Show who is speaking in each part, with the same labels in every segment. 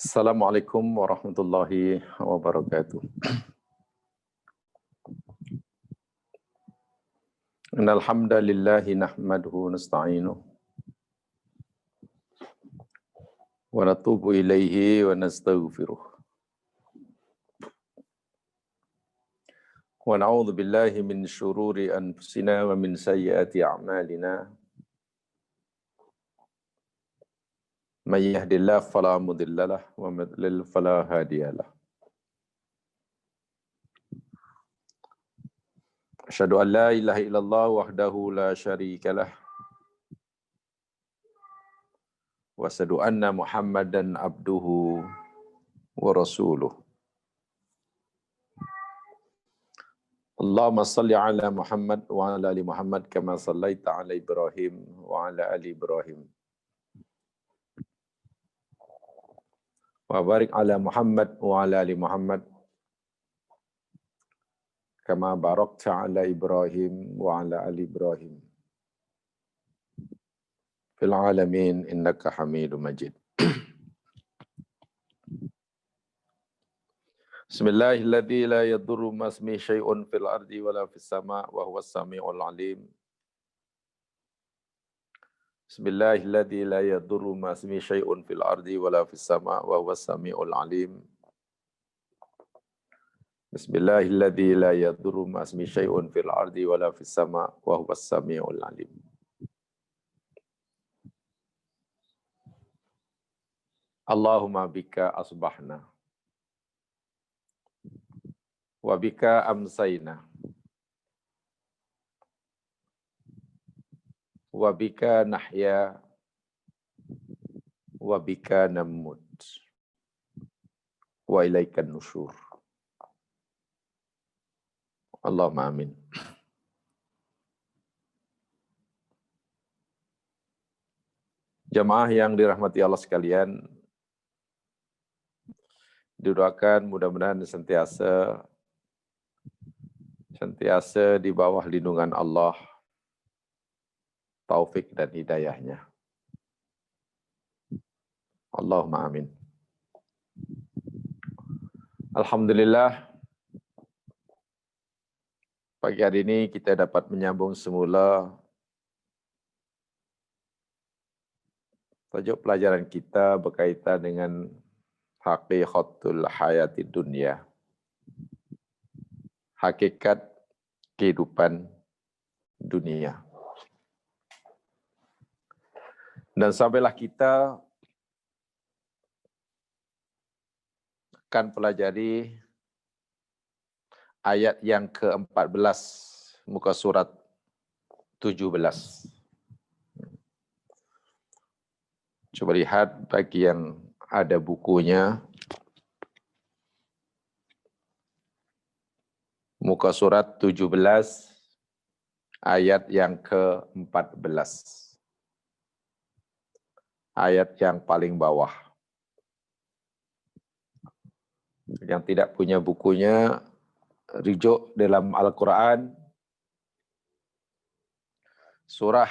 Speaker 1: Assalamualaikum warahmatullahi wabarakatuh. Innal hamdalillahi nahmaduhu nasta'inuhu wa natubu ilaihi wa nastaghfiruh. Wa na'udzu billahi min syururi anfusina wa min sayyiati a'malina. May yahdihillahu fala mudilla lahu wa may yudlil fala hadiya lahu. Asyhadu an la ilaha illallah wahdahu la syarika lah. Wa asyhadu anna Muhammadan abduhu wa rasuluh. Allahumma salli ala Muhammad wa ala ali Muhammad kama sallaita ala Ibrahim wa ala ali Ibrahim. Wa barik ala Muhammad wa ala ali Muhammad kama barakta ala Ibrahim wa ala ali Ibrahim fil alamin innaka Hamidum Majid. Bismillahilladzi la yadurru ma ismihi syai'un fil ardi wala fis sama' wa huwas samiul alim. Bismillahilladzi la yadurru ma ismihi syai'un fil ardi wala fis sama' wa huwas samiul alim. Bismillahilladzi la yadurru ma ismihi syai'un fil ardi wala fis sama' wa huwas samiul alim. Allahumma bika asbahna wa bika amsayna wa bika nahya wa bika namut wa ilaikan nusyur. Allahumma amin. Jamaah yang dirahmati Allah sekalian, didoakan mudah-mudahan sentiasa di bawah lindungan Allah, taufik dan hidayahnya. Allahumma amin. Alhamdulillah, pagi hari ini kita dapat menyambung semula tajuk pelajaran kita berkaitan dengan haqiqatul hayati dunia, hakikat kehidupan dunia. Dan sampailah kita akan pelajari ayat yang ke-14, muka surat 17. Coba lihat bagi yang ada bukunya, muka surat 17, ayat yang ke-14. Ayat yang paling bawah. Yang tidak punya bukunya, rujuk dalam Al-Quran, surah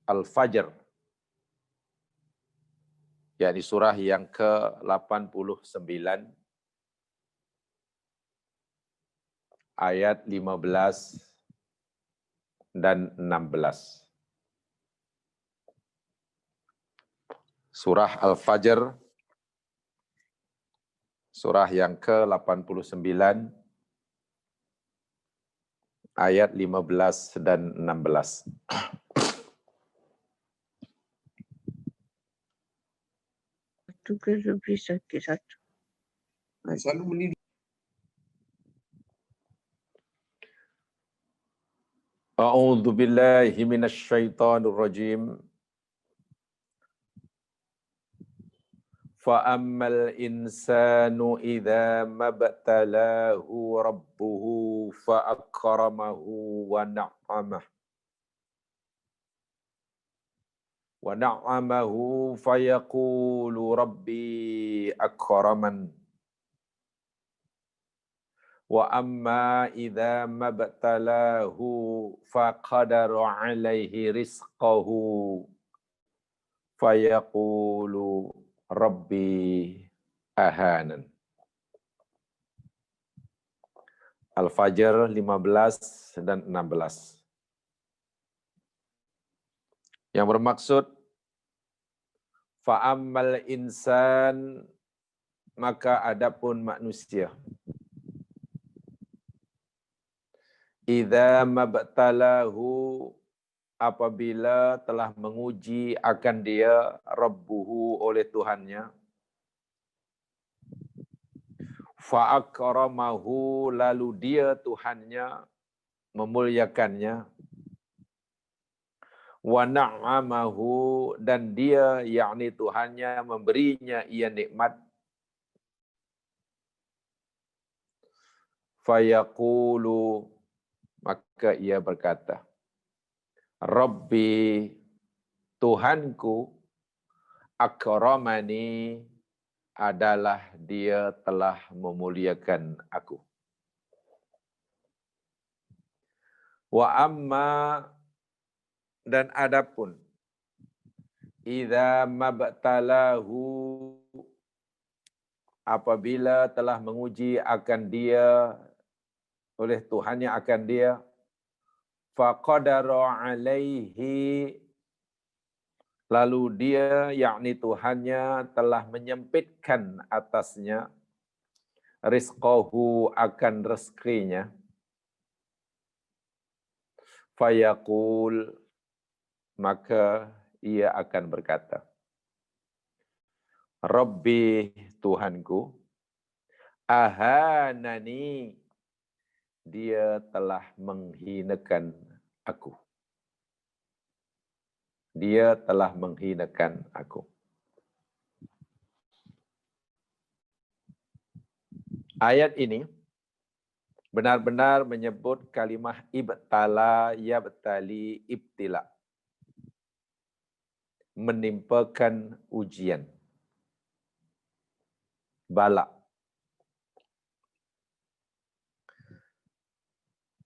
Speaker 1: Al-Fajr, yakni surah yang ke-89, ayat 15 dan 16. Surah Al-Fajr, surah yang ke-89, ayat 15 dan 16.
Speaker 2: Juga lebih sakit satu. Selalu menilai.
Speaker 1: A'udzu billahi minasy syaithanir rajim. Fa ammal insanu idza mabtalahu rabbuhu fa akramahu wa na'amahu fayaqulu rabbi akraman. Wa amma idza mabtalahu faqadara alaihi rizqahu fayaqulu rabbi ahanan. Al-Fajr 15 dan 16. Yang bermaksud fa'ammal insan, maka adapun manusia, idza mabtalahu, apabila telah menguji akan dia rabbuhu, oleh Tuhannya, fa'akramahu, lalu dia Tuhannya memuliakannya, wa na'amahu, dan dia yakni Tuhannya memberinya ia nikmat, fayaqulu, maka ia berkata, Rabbi, Tuhanku, akramani, adalah dia telah memuliakan aku. Wa amma, dan adapun, idza mabtalahu, apabila telah menguji akan dia, oleh Tuhannya akan dia, faqadara alaihi, lalu dia yakni Tuhannya telah menyempitkan atasnya, rizqahu, akan rezekinya, fayaqul, maka ia akan berkata, Rabbi, Tuhanku, ahanani, dia telah menghinakan aku. Dia telah menghinakan aku. Ayat ini benar-benar menyebut kalimah ibtala, yabtali, ibtila. Menimpakan ujian. Bala.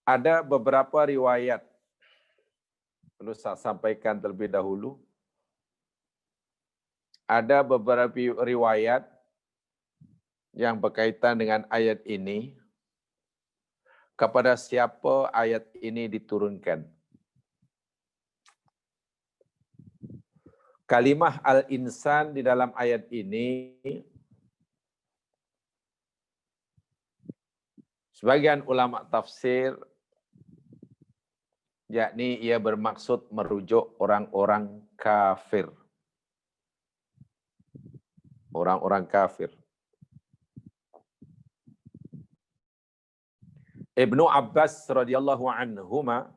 Speaker 1: Ada beberapa riwayat, perlu saya sampaikan terlebih dahulu. Ada beberapa riwayat yang berkaitan dengan ayat ini, kepada siapa ayat ini diturunkan. Kalimah al-insan di dalam ayat ini, sebagian ulama tafsir, yakni ia bermaksud merujuk orang-orang kafir. Orang-orang kafir. Ibnu Abbas radhiyallahu anhuma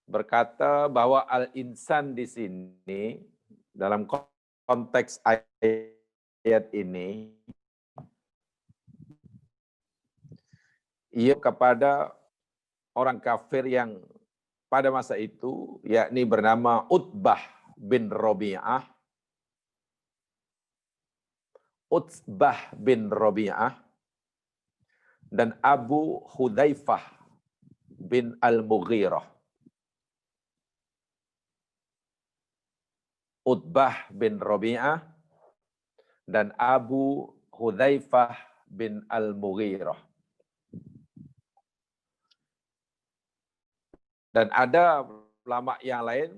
Speaker 1: berkata bahwa al-insan di sini dalam konteks ayat ini ia kepada orang kafir yang pada masa itu, yakni bernama Utbah bin Rabi'ah, Utbah bin Rabi'ah, dan Abu Hudzaifah bin Al-Mughirah. Utbah bin Rabi'ah dan Abu Hudzaifah bin Al-Mughirah. Dan ada ulama yang lain,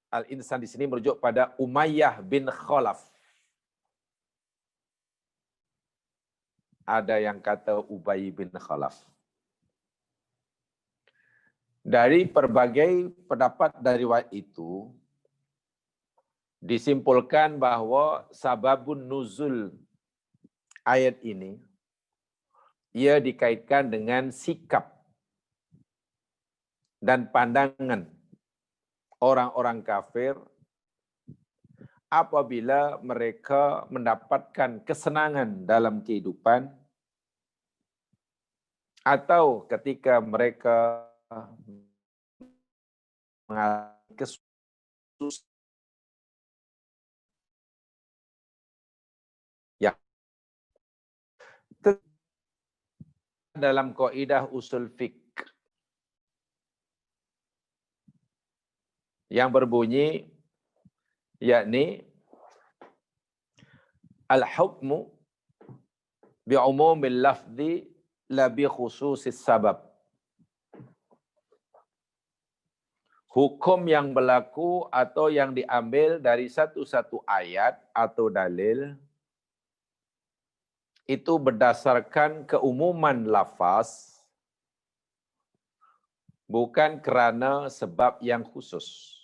Speaker 1: al-insan di sini merujuk pada Umayyah bin Khalaf. Ada yang kata Ubay bin Khalaf. Dari berbagai pendapat dari riwayat itu, disimpulkan bahwa sababun nuzul ayat ini, ia dikaitkan dengan sikap dan pandangan orang-orang kafir apabila mereka mendapatkan kesenangan dalam kehidupan atau ketika mereka mengalami kesusahan yang dalam kaidah usul fiqh yang berbunyi, yakni al-hukmu bi umumil lafzi la bi khususis sabab. Hukum yang berlaku atau yang diambil dari satu-satu ayat atau dalil itu berdasarkan keumuman lafaz, bukan kerana sebab yang khusus.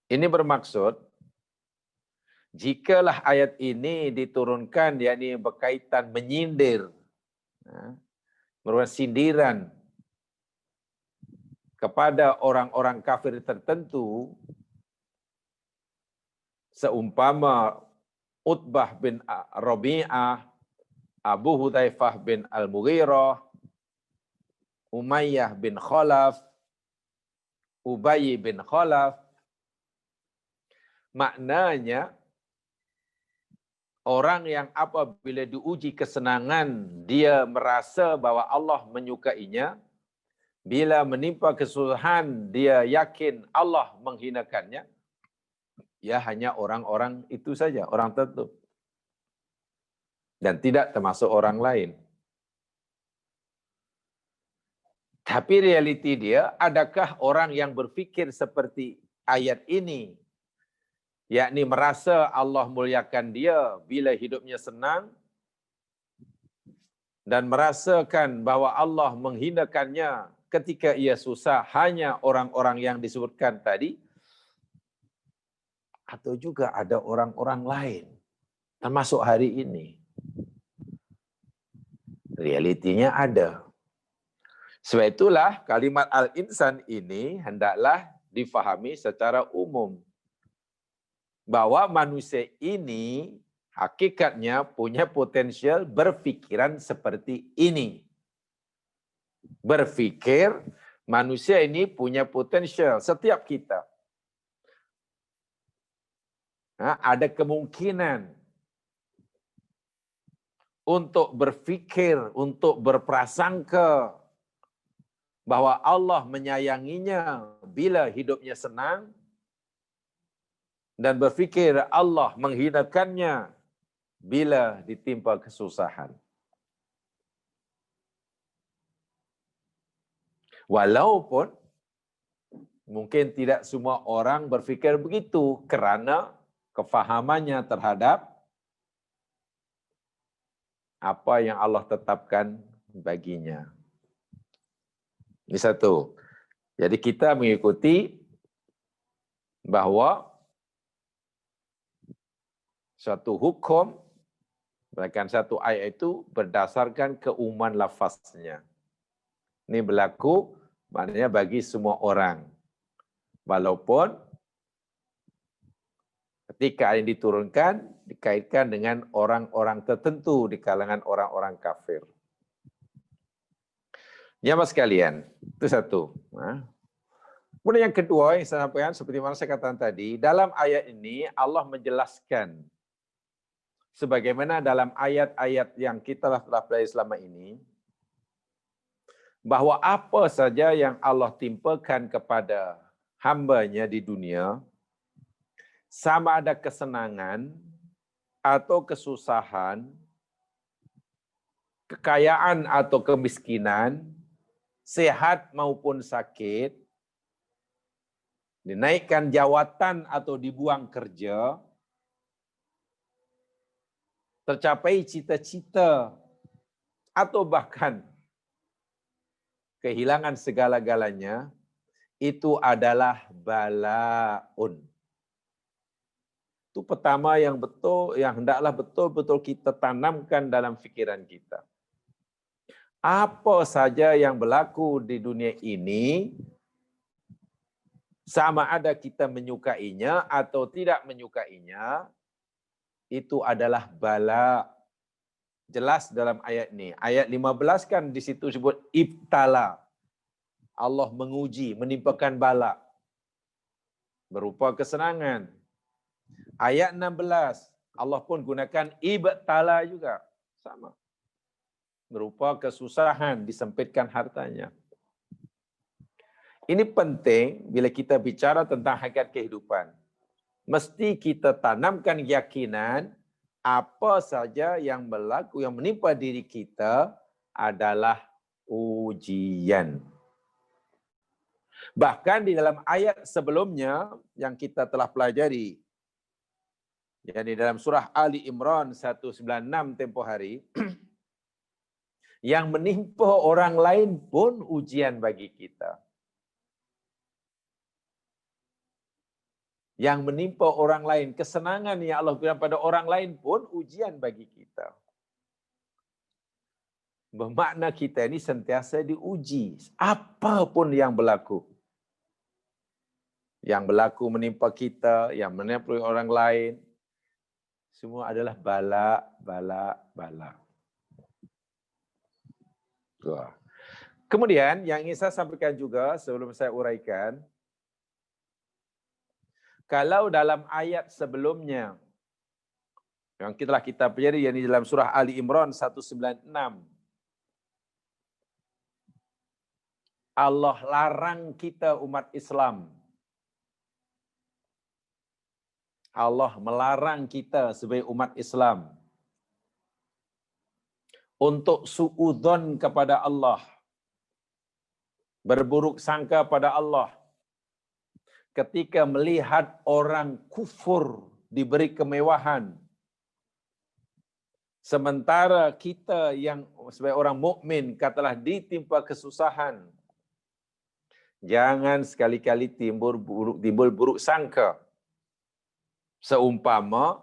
Speaker 1: Ini bermaksud, jikalah ayat ini diturunkan, yakni berkaitan menyindir, merupakan sindiran kepada orang-orang kafir tertentu, seumpama Utbah bin Rabi'ah, Abu Hudzaifah bin Al-Mughirah, Umayyah bin Khalaf, Ubay bin Khalaf, maknanya orang yang apabila diuji kesenangan, dia merasa bahwa Allah menyukainya. Bila menimpa kesusahan, dia yakin Allah menghinakannya. Ya hanya orang-orang itu saja, orang tertentu. Dan tidak termasuk orang lain. Tapi realiti dia, adakah orang yang berfikir seperti ayat ini, yakni merasa Allah muliakan dia bila hidupnya senang, dan merasakan bahwa Allah menghinakannya ketika ia susah, hanya orang-orang yang disebutkan tadi, atau juga ada orang-orang lain, termasuk hari ini. Realitinya ada. Sebab itulah kalimat al-insan ini hendaklah difahami secara umum. Bahwa manusia ini hakikatnya punya potensial berfikiran seperti ini. Berfikir, manusia ini punya potensial, setiap kita. Ada kemungkinan untuk berfikir, untuk berprasangka bahwa Allah menyayanginya bila hidupnya senang, dan berfikir Allah menghinakannya bila ditimpa kesusahan. Walaupun mungkin tidak semua orang berfikir begitu kerana kefahamannya terhadap apa yang Allah tetapkan baginya. Ini satu. Jadi kita mengikuti bahawa suatu hukum, bahkan satu ayat itu berdasarkan keumuman lafaznya. Ini berlaku maknanya bagi semua orang. Walaupun ketika yang diturunkan dikaitkan dengan orang-orang tertentu di kalangan orang-orang kafir. Jamaah sekalian, itu satu. Kemudian yang kedua yang saya sampaikan seperti mana saya katakan tadi, dalam ayat ini Allah menjelaskan sebagaimana dalam ayat-ayat yang kita telah pelajari selama ini, bahawa apa saja yang Allah timpakan kepada hamba-Nya di dunia, sama ada kesenangan atau kesusahan, kekayaan atau kemiskinan, sehat maupun sakit, dinaikkan jawatan atau dibuang kerja, tercapai cita-cita, atau bahkan kehilangan segala-galanya, itu adalah balaun. Itu pertama yang betul, yang hendaklah betul-betul kita tanamkan dalam fikiran kita. Apa saja yang berlaku di dunia ini, sama ada kita menyukainya atau tidak menyukainya, itu adalah bala. Jelas dalam ayat ini. Ayat 15 kan di situ sebut ibtala. Allah menguji, menimpakan bala. Berupa kesenangan. Ayat 16, Allah pun gunakan ibtala juga. Sama. Berupa kesusahan, disempitkan hartanya. Ini penting bila kita bicara tentang hakikat kehidupan. mesti kita tanamkan keyakinan apa saja yang berlaku, yang menimpa diri kita adalah ujian. Bahkan di dalam ayat sebelumnya yang kita telah pelajari, yakni dalam surah Ali Imran 196 tempoh hari, yang menimpa orang lain pun ujian bagi kita. Yang menimpa orang lain, kesenangan yang Allah berikan pada orang lain pun ujian bagi kita. Bermakna kita ini sentiasa diuji, apapun yang berlaku. Yang berlaku menimpa kita, yang menimpa orang lain, semua adalah bala. Kemudian yang ingin saya sampaikan juga sebelum saya uraikan, kalau dalam ayat sebelumnya yang kita pelajari, yakni dalam surah Ali Imran 196, Allah larang kita umat Islam. Allah melarang kita sebagai umat Islam untuk suudzon kepada Allah, berburuk sangka pada Allah ketika melihat orang kufur diberi kemewahan, sementara kita yang sebagai orang mukmin katalah ditimpa kesusahan. Jangan sekali-kali timbul buruk sangka. Seumpama,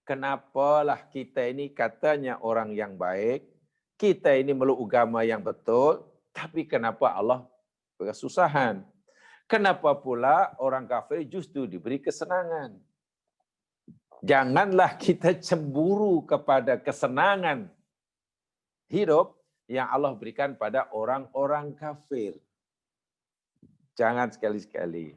Speaker 1: kenapalah kita ini katanya orang yang baik, kita ini meluk agama yang betul, tapi kenapa Allah berkesusahan? Kenapa pula orang kafir justru diberi kesenangan? Janganlah kita cemburu kepada kesenangan hidup yang Allah berikan pada orang-orang kafir. Jangan sekali-sekali.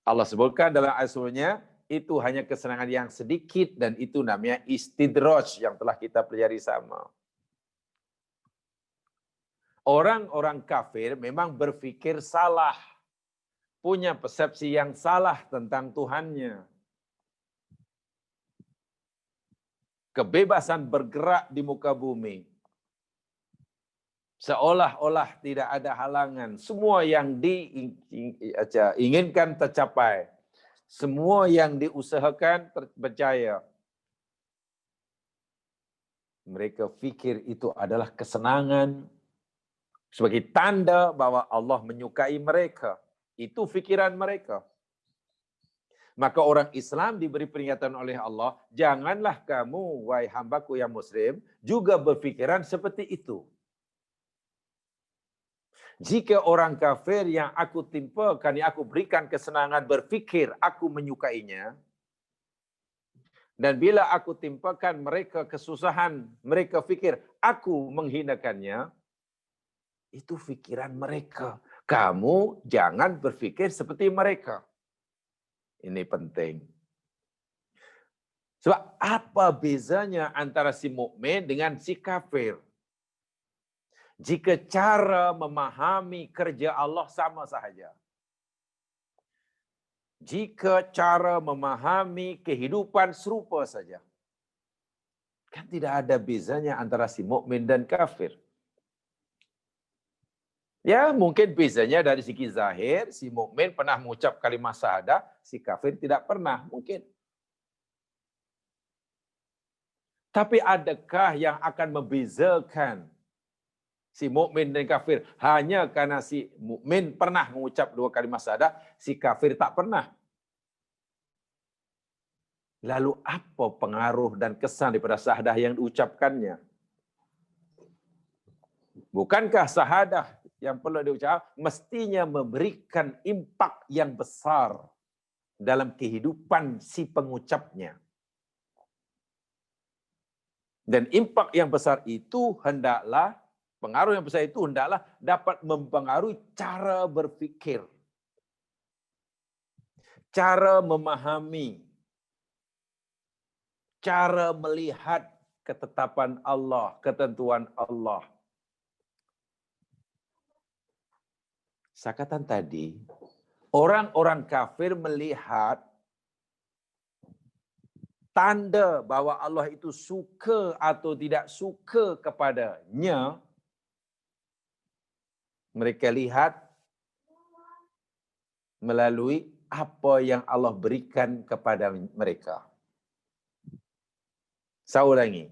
Speaker 1: Allah sebutkan dalam ayat sebelumnya, itu hanya kesenangan yang sedikit dan itu namanya istidraj yang telah kita pelajari sama. Orang-orang kafir memang berfikir salah, punya persepsi yang salah tentang Tuhannya. Kebebasan bergerak di muka bumi, seolah-olah tidak ada halangan. Semua yang diinginkan tercapai. Semua yang diusahakan berjaya. Mereka fikir itu adalah kesenangan sebagai tanda bahwa Allah menyukai mereka. Itu fikiran mereka. Maka orang Islam diberi peringatan oleh Allah, janganlah kamu, wahai hambaku yang muslim, juga berfikiran seperti itu. Jika orang kafir yang aku timpakan, yang aku berikan kesenangan berfikir aku menyukainya, dan bila aku timpakan mereka kesusahan, mereka fikir aku menghinakannya, itu fikiran mereka. Kamu jangan berfikir seperti mereka. Ini penting. Sebab apa bezanya antara si mukmin dengan si kafir? Jika cara memahami kerja Allah sama sahaja. Jika cara memahami kehidupan serupa saja. Kan tidak ada bezanya antara si mukmin dan kafir. Ya, mungkin bezanya dari segi zahir, si mukmin pernah mengucap kalimat syahadah, si kafir tidak pernah, mungkin. Tapi adakah yang akan membezakan si mukmin dan kafir hanya karena si mukmin pernah mengucap dua kalimat syahadah, si kafir tak pernah? Lalu apa pengaruh dan kesan daripada syahadah yang diucapkannya? Bukankah syahadah yang perlu diucap mestinya memberikan impak yang besar dalam kehidupan si pengucapnya? Dan impak yang besar itu hendaklah, pengaruh yang besar itu hendaklah dapat mempengaruhi cara berfikir, cara memahami, cara melihat ketetapan Allah, ketentuan Allah. Saya katakan tadi, Orang-orang kafir melihat tanda bahwa Allah itu suka atau tidak suka kepadanya. Mereka lihat melalui apa yang Allah berikan kepada mereka. Saya ulangi.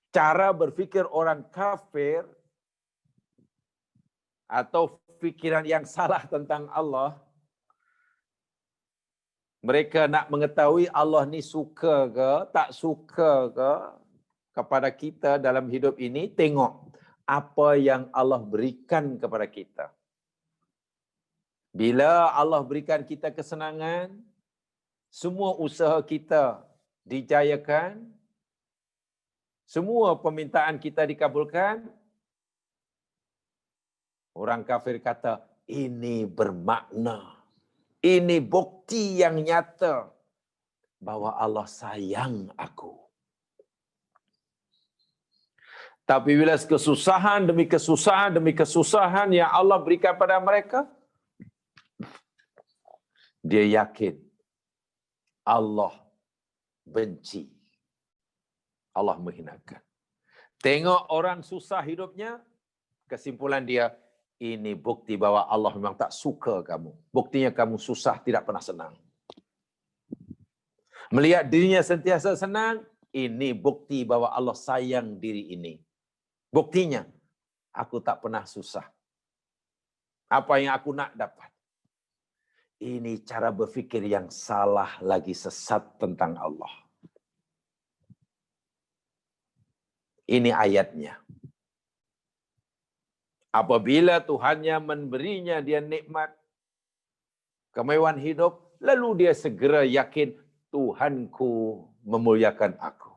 Speaker 1: Cara berfikir orang kafir atau fikiran yang salah tentang Allah, mereka nak mengetahui Allah ni suka ke, tak suka ke kepada kita dalam hidup ini, tengok apa yang Allah berikan kepada kita. Bila Allah berikan kita kesenangan, semua usaha kita dijayakan, semua permintaan kita dikabulkan, orang kafir kata, ini bermakna. Ini bukti yang nyata bahwa Allah sayang aku. Tapi bila kesusahan demi kesusahan demi kesusahan yang Allah berikan pada mereka, dia yakin Allah benci. Allah menghinakan. Tengok orang susah hidupnya, kesimpulan dia, ini bukti bahwa Allah memang tak suka kamu. Buktinya kamu susah, tidak pernah senang. Melihat dirinya sentiasa senang, ini bukti bahwa Allah sayang diri ini. Buktinya, aku tak pernah susah. Apa yang aku nak dapat. Ini cara berfikir yang salah lagi sesat tentang Allah. Ini ayatnya. Apabila Tuhannya memberinya dia nikmat, kemewahan hidup, lalu dia segera yakin Tuhanku memuliakan aku.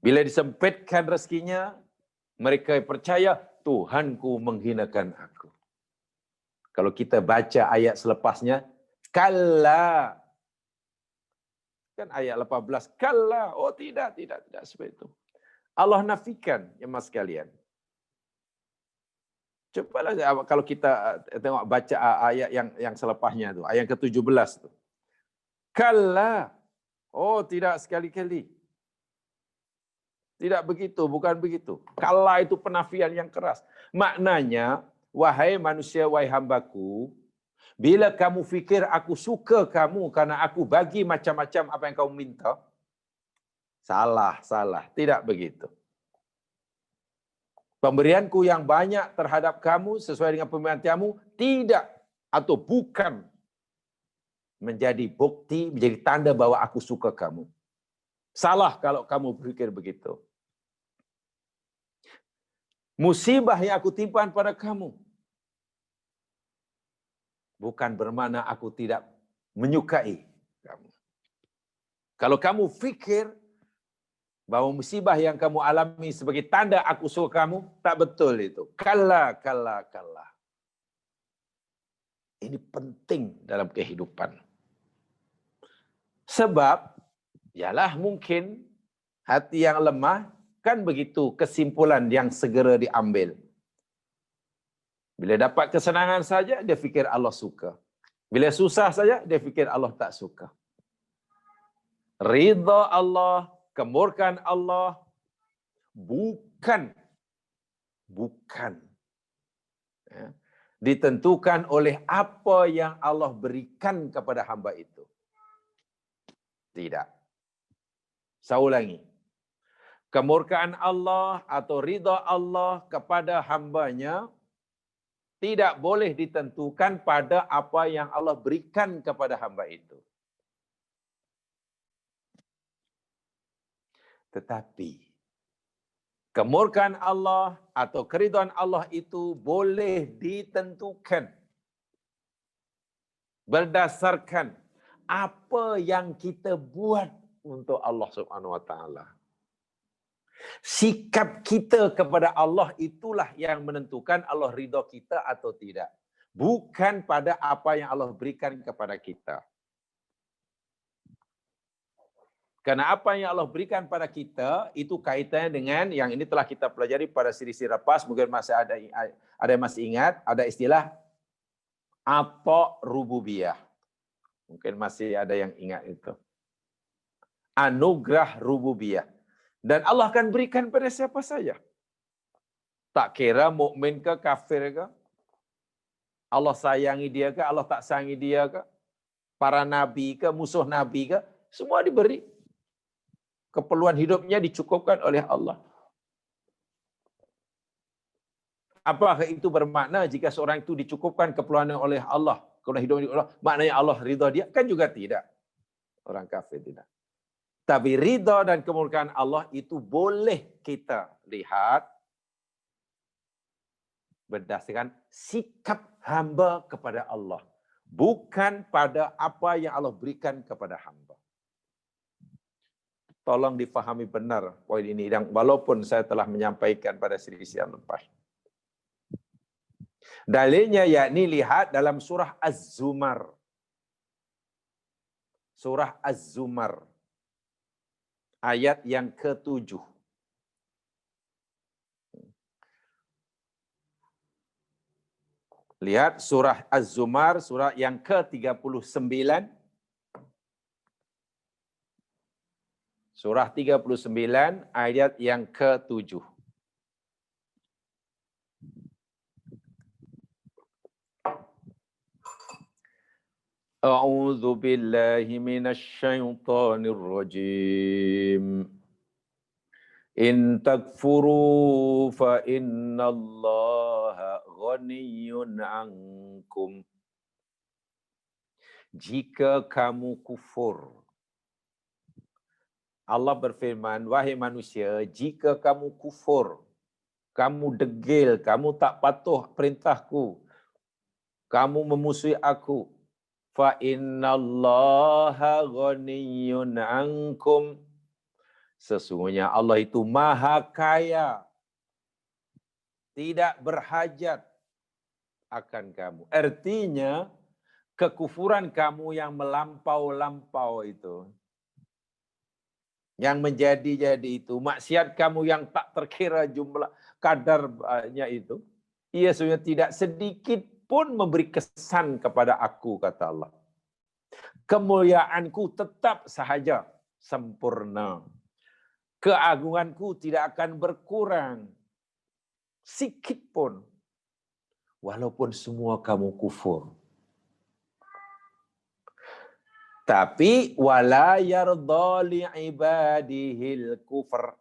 Speaker 1: Bila disempitkan rezekinya, mereka percaya Tuhanku menghinakan aku. Kalau kita baca ayat selepasnya, kalla. Kan ayat 18, kalla. Oh tidak seperti itu. Allah nafikan, ya mas sekalian. Cobalah kalau kita tengok baca ayat yang selepasnya tu, ayat ke-17 tu. Kalla. Oh tidak, sekali-kali. Tidak begitu, bukan begitu. Kalla itu penafian yang keras. Maknanya, wahai manusia, wahai hambaku, bila kamu fikir aku suka kamu karena aku bagi macam-macam apa yang kamu minta, salah. Tidak begitu. Pemberianku yang banyak terhadap kamu sesuai dengan pemberianmu tidak atau bukan menjadi bukti, menjadi tanda bahwa aku suka kamu. Salah kalau kamu berpikir begitu. Musibah yang aku timpakan pada kamu bukan bermakna aku tidak menyukai kamu. Kalau kamu fikir bahwa musibah yang kamu alami sebagai tanda aku suka kamu, tak betul itu. Kalla. Ini penting dalam kehidupan. Sebab, yalah mungkin hati yang lemah, kan begitu kesimpulan yang segera diambil. Bila dapat kesenangan saja, dia fikir Allah suka. Bila susah saja, dia fikir Allah tak suka. Ridha Allah, kemurkaan Allah, bukan ya, ditentukan oleh apa yang Allah berikan kepada hamba itu. Tidak. Saya ulangi. Kemurkaan Allah atau ridha Allah kepada hambanya tidak boleh ditentukan pada apa yang Allah berikan kepada hamba itu. Tetapi kemurkaan Allah atau keridhaan Allah itu boleh ditentukan berdasarkan apa yang kita buat untuk Allah Subhanahu wa taala. Sikap kita kepada Allah itulah yang menentukan Allah ridha kita atau tidak. Bukan pada apa yang Allah berikan kepada kita. Karena apa yang Allah berikan pada kita, itu kaitannya dengan yang ini telah kita pelajari pada siri-siri lepas. Mungkin masih ada yang masih ingat, ada istilah Ata' rububiyah. Mungkin masih ada yang ingat itu. Anugerah rububiyah. Dan Allah akan berikan pada siapa saja. Tak kira mukmin ke kafir ke, Allah sayangi dia ke, Allah tak sayangi dia ke, para nabi ke, musuh nabi ke, semua diberi. Keperluan hidupnya dicukupkan oleh Allah. Apakah itu bermakna jika seorang itu dicukupkan keperluan oleh Allah, keperluan hidupnya oleh Allah, maknanya Allah ridha dia? Kan juga tidak. Orang kafir tidak. Tapi ridha dan kemurkaan Allah itu boleh kita lihat berdasarkan sikap hamba kepada Allah. Bukan pada apa yang Allah berikan kepada hamba. Tolong difahami benar poin ini. Dan walaupun saya telah menyampaikan pada sesi yang lepas. Dalilnya yakni lihat dalam surah Az-Zumar. Surah Az-Zumar. Ayat yang ke-7. Lihat surah Az-Zumar, surah yang ke-39. Surah 39, ayat yang ke-7. A'udzu billahi minasy syaithanir rajim. In takfuru fa innallaha ghaniyyun 'ankum. Jika kamu kufur, Allah berfirman, wahai manusia, jika kamu kufur, kamu degil, kamu tak patuh perintahku, kamu memusuhi aku, fa innallaha ghaniyyun 'ankum. Sesungguhnya Allah itu maha kaya, tidak berhajat akan kamu. Artinya, kekufuran kamu yang melampau-lampau itu, yang menjadi-jadi itu, maksiat kamu yang tak terkira jumlah kadarnya itu, ia sebenarnya tidak sedikit pun memberi kesan kepada aku, kata Allah. Kemuliaanku tetap sahaja sempurna. Keagunganku tidak akan berkurang sikit pun, walaupun semua kamu kufur. Tapi wala yardha li ibadihil kufr.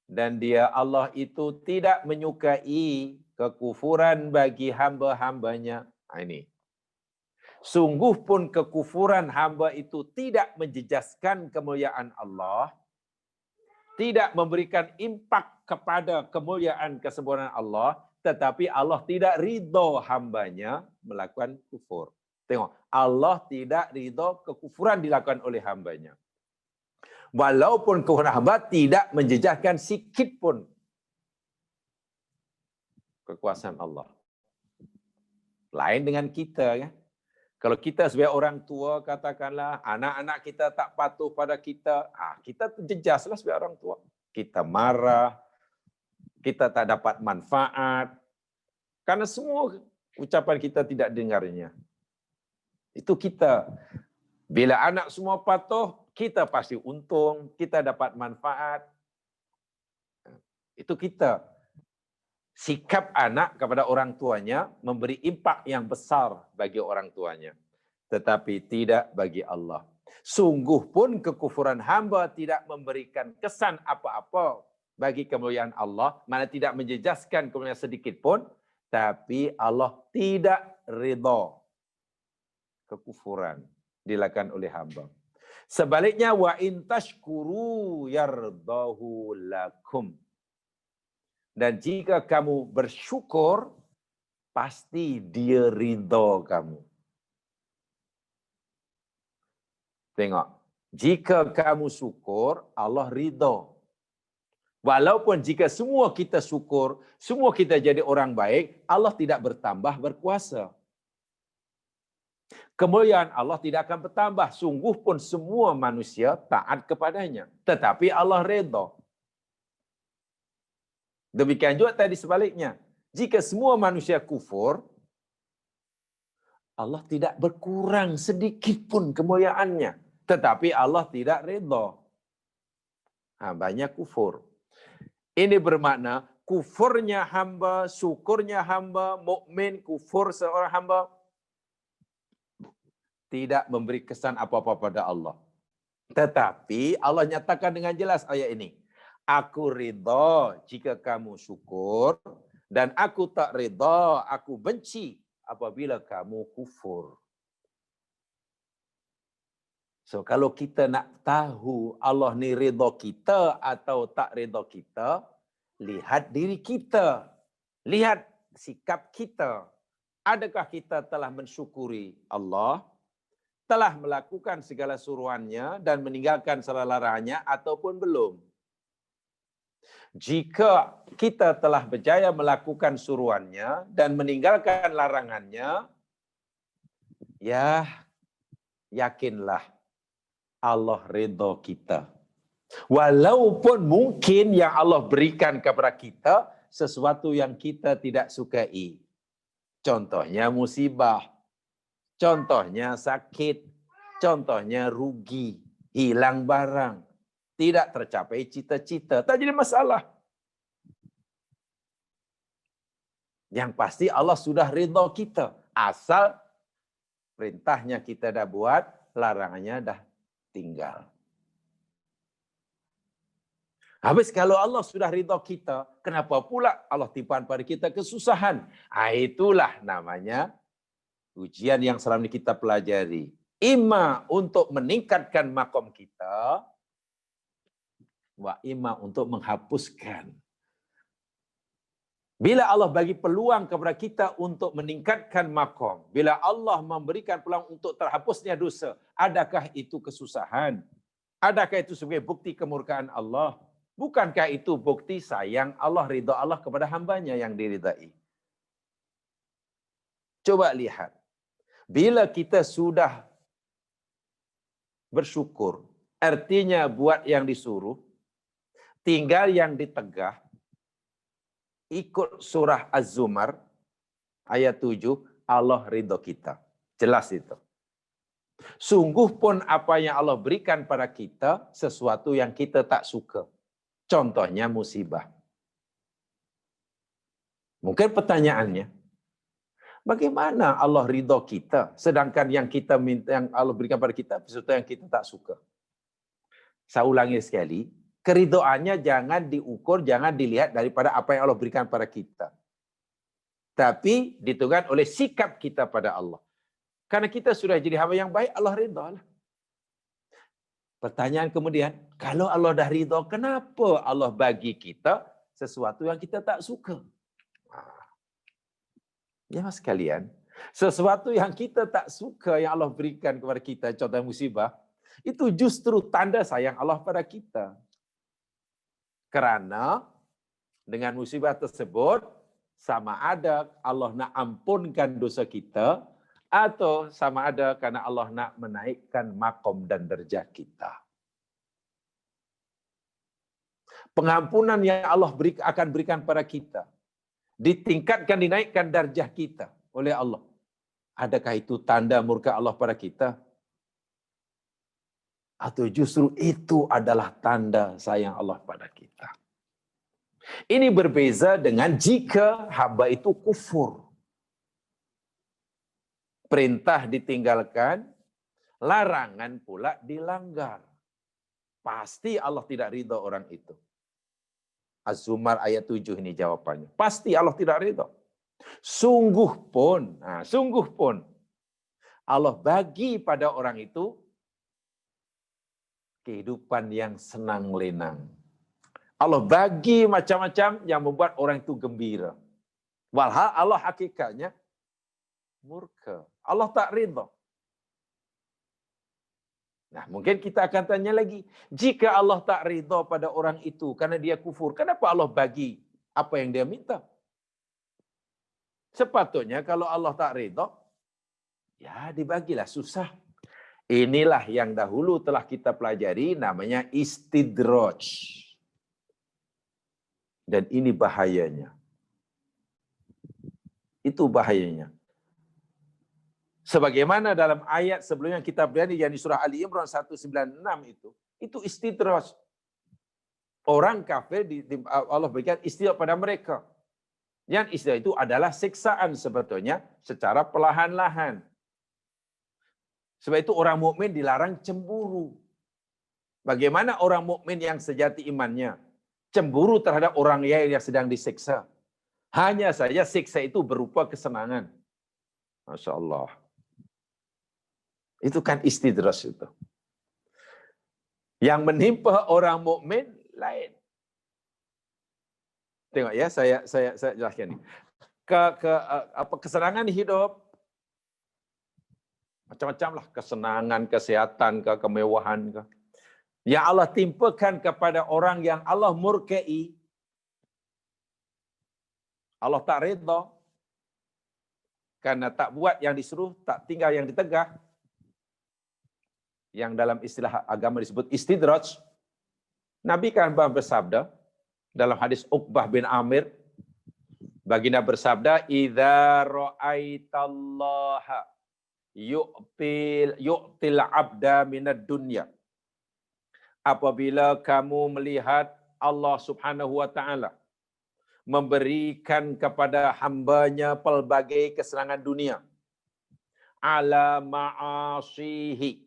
Speaker 1: Dan dia Allah itu tidak menyukai kekufuran bagi hamba-hambanya. Ini. Sungguh pun kekufuran hamba itu tidak menjejaskan kemuliaan Allah, tidak memberikan impak kepada kemuliaan kesempurnaan Allah, tetapi Allah tidak ridho hambanya melakukan kufur. Tengok, Allah tidak ridho kekufuran dilakukan oleh hambanya. Walaupun kekufuran hamba tidak menjejaskan sikit pun kekuasaan Allah. Lain dengan kita, kan? Kalau kita sebagai orang tua, katakanlah anak-anak kita tak patuh pada kita, kita terjejaslah sebagai orang tua. Kita marah, kita tak dapat manfaat, karena semua ucapan kita tidak dengarnya. Itu kita. Bila anak semua patuh, kita pasti untung, kita dapat manfaat. Itu kita. Sikap anak kepada orang tuanya memberi impak yang besar bagi orang tuanya. Tetapi tidak bagi Allah. Sungguh pun kekufuran hamba tidak memberikan kesan apa-apa bagi kemuliaan Allah, mana tidak menjejaskan kemuliaan sedikit pun, tapi Allah tidak ridha kekufuran dilakukan oleh hamba. Sebaliknya, wa in tashkuru yardahu lakum. Dan jika kamu bersyukur, pasti dia ridha kamu. Tengok, jika kamu syukur, Allah ridha. Walaupun jika semua kita syukur, semua kita jadi orang baik, Allah tidak bertambah berkuasa. Kemuliaan Allah tidak akan bertambah. Sungguh pun semua manusia taat kepadanya. Tetapi Allah redha. Demikian juga tadi sebaliknya. Jika semua manusia kufur, Allah tidak berkurang sedikit pun kemuliaannya. Tetapi Allah tidak ridha. Banyak kufur. Ini bermakna kufurnya hamba, syukurnya hamba, mukmin, kufur seorang hamba tidak memberi kesan apa-apa pada Allah. Tetapi Allah nyatakan dengan jelas ayat ini. Aku ridha jika kamu syukur dan aku tak ridha, aku benci apabila kamu kufur. So kalau kita nak tahu Allah ni ridha kita atau tak ridha kita, lihat diri kita. Lihat sikap kita. Adakah kita telah mensyukuri Allah, telah melakukan segala suruhannya dan meninggalkan segala larangannya ataupun belum? Jika kita telah berjaya melakukan suruhannya dan meninggalkan larangannya, ya yakinlah Allah ridha kita. Walaupun mungkin yang Allah berikan kepada kita sesuatu yang kita tidak sukai. Contohnya musibah, contohnya sakit, contohnya rugi, hilang barang, tidak tercapai cita-cita, tak jadi masalah. Yang pasti Allah sudah ridha kita. Asal perintahnya kita dah buat, larangannya dah tinggal. Habis kalau Allah sudah ridha kita, kenapa pula Allah timpakan pada kita kesusahan? Itulah namanya ujian yang selama ini kita pelajari. Ima untuk meningkatkan makom kita, wa ima untuk menghapuskan. Bila Allah bagi peluang kepada kita untuk meningkatkan makom, bila Allah memberikan peluang untuk terhapusnya dosa, adakah itu kesusahan? Adakah itu sebagai bukti kemurkaan Allah? Bukankah itu bukti sayang Allah, ridha Allah kepada hambanya yang diridai? Coba lihat. Bila kita sudah bersyukur, artinya buat yang disuruh, tinggal yang ditegah, ikut surah Az-Zumar, ayat 7, Allah ridha kita. Jelas itu. Sungguh pun apa yang Allah berikan pada kita, sesuatu yang kita tak suka. Contohnya musibah. Mungkin pertanyaannya, bagaimana Allah ridha kita, sedangkan yang kita minta, yang Allah berikan pada kita, sesuatu yang kita tak suka? Saya ulangi sekali, keridhaannya jangan diukur, jangan dilihat daripada apa yang Allah berikan pada kita. Tapi ditentukan oleh sikap kita pada Allah. Karena kita sudah jadi hamba yang baik, Allah ridha lah. Pertanyaan kemudian, kalau Allah dah ridha, kenapa Allah bagi kita sesuatu yang kita tak suka? Ya mas sekalian, sesuatu yang kita tak suka yang Allah berikan kepada kita, contoh musibah, itu justru tanda sayang Allah pada kita. Kerana dengan musibah tersebut, sama ada Allah nak ampunkan dosa kita, atau sama ada karena Allah nak menaikkan makom dan derajat kita. Pengampunan yang Allah akan berikan pada kita, ditingkatkan, dinaikkan darjah kita oleh Allah. Adakah itu tanda murka Allah pada kita? Atau justru itu adalah tanda sayang Allah pada kita? Ini berbeza dengan jika hamba itu kufur. Perintah ditinggalkan, larangan pula dilanggar. Pasti Allah tidak ridha orang itu. Az-Zumar ayat 7 ini jawabannya. Pasti Allah tidak ridha. Sungguh pun Allah bagi pada orang itu kehidupan yang senang lenang. Allah bagi macam-macam yang membuat orang itu gembira. Walhal Allah hakikatnya murka. Allah tak ridha. Nah, mungkin kita akan tanya lagi, jika Allah tak ridha pada orang itu karena dia kufur, kenapa Allah bagi apa yang dia minta? Sepatutnya kalau Allah tak ridha, ya dibagilah susah. Inilah yang dahulu telah kita pelajari, namanya istidraj. Dan ini bahayanya. Itu bahayanya. Sebagaimana dalam ayat sebelumnya kita berani yang di surah Ali Imran 196 itu istidraj. Orang kafir Allah berikan istidraj pada mereka. Yang istidraj itu adalah siksaan sebetulnya secara perlahan-lahan. Sebab itu orang mukmin dilarang cemburu. Bagaimana orang mukmin yang sejati imannya cemburu terhadap orang yang sedang disiksa? Hanya saja siksa itu berupa kesenangan. Masya Allah. Itu kan istidraj itu. Yang menimpa orang mukmin lain. Tengok ya, saya jelaskan ini. Kesenangan hidup macam-macam lah, kesenangan, kesehatan, kemewahan, yang Allah timpakan kepada orang yang Allah murkai, Allah tak redha karena tak buat yang disuruh, tak tinggal yang ditegah, yang dalam istilah agama disebut istidraj. Nabi kan bersabda dalam hadis Uqbah bin Amir, baginda bersabda, "Idza ra'aitallaha yu'til 'abda minad dunya." Apabila kamu melihat Allah Subhanahu wa taala memberikan kepada hambanya pelbagai kesenangan dunia, ala ma'asihi,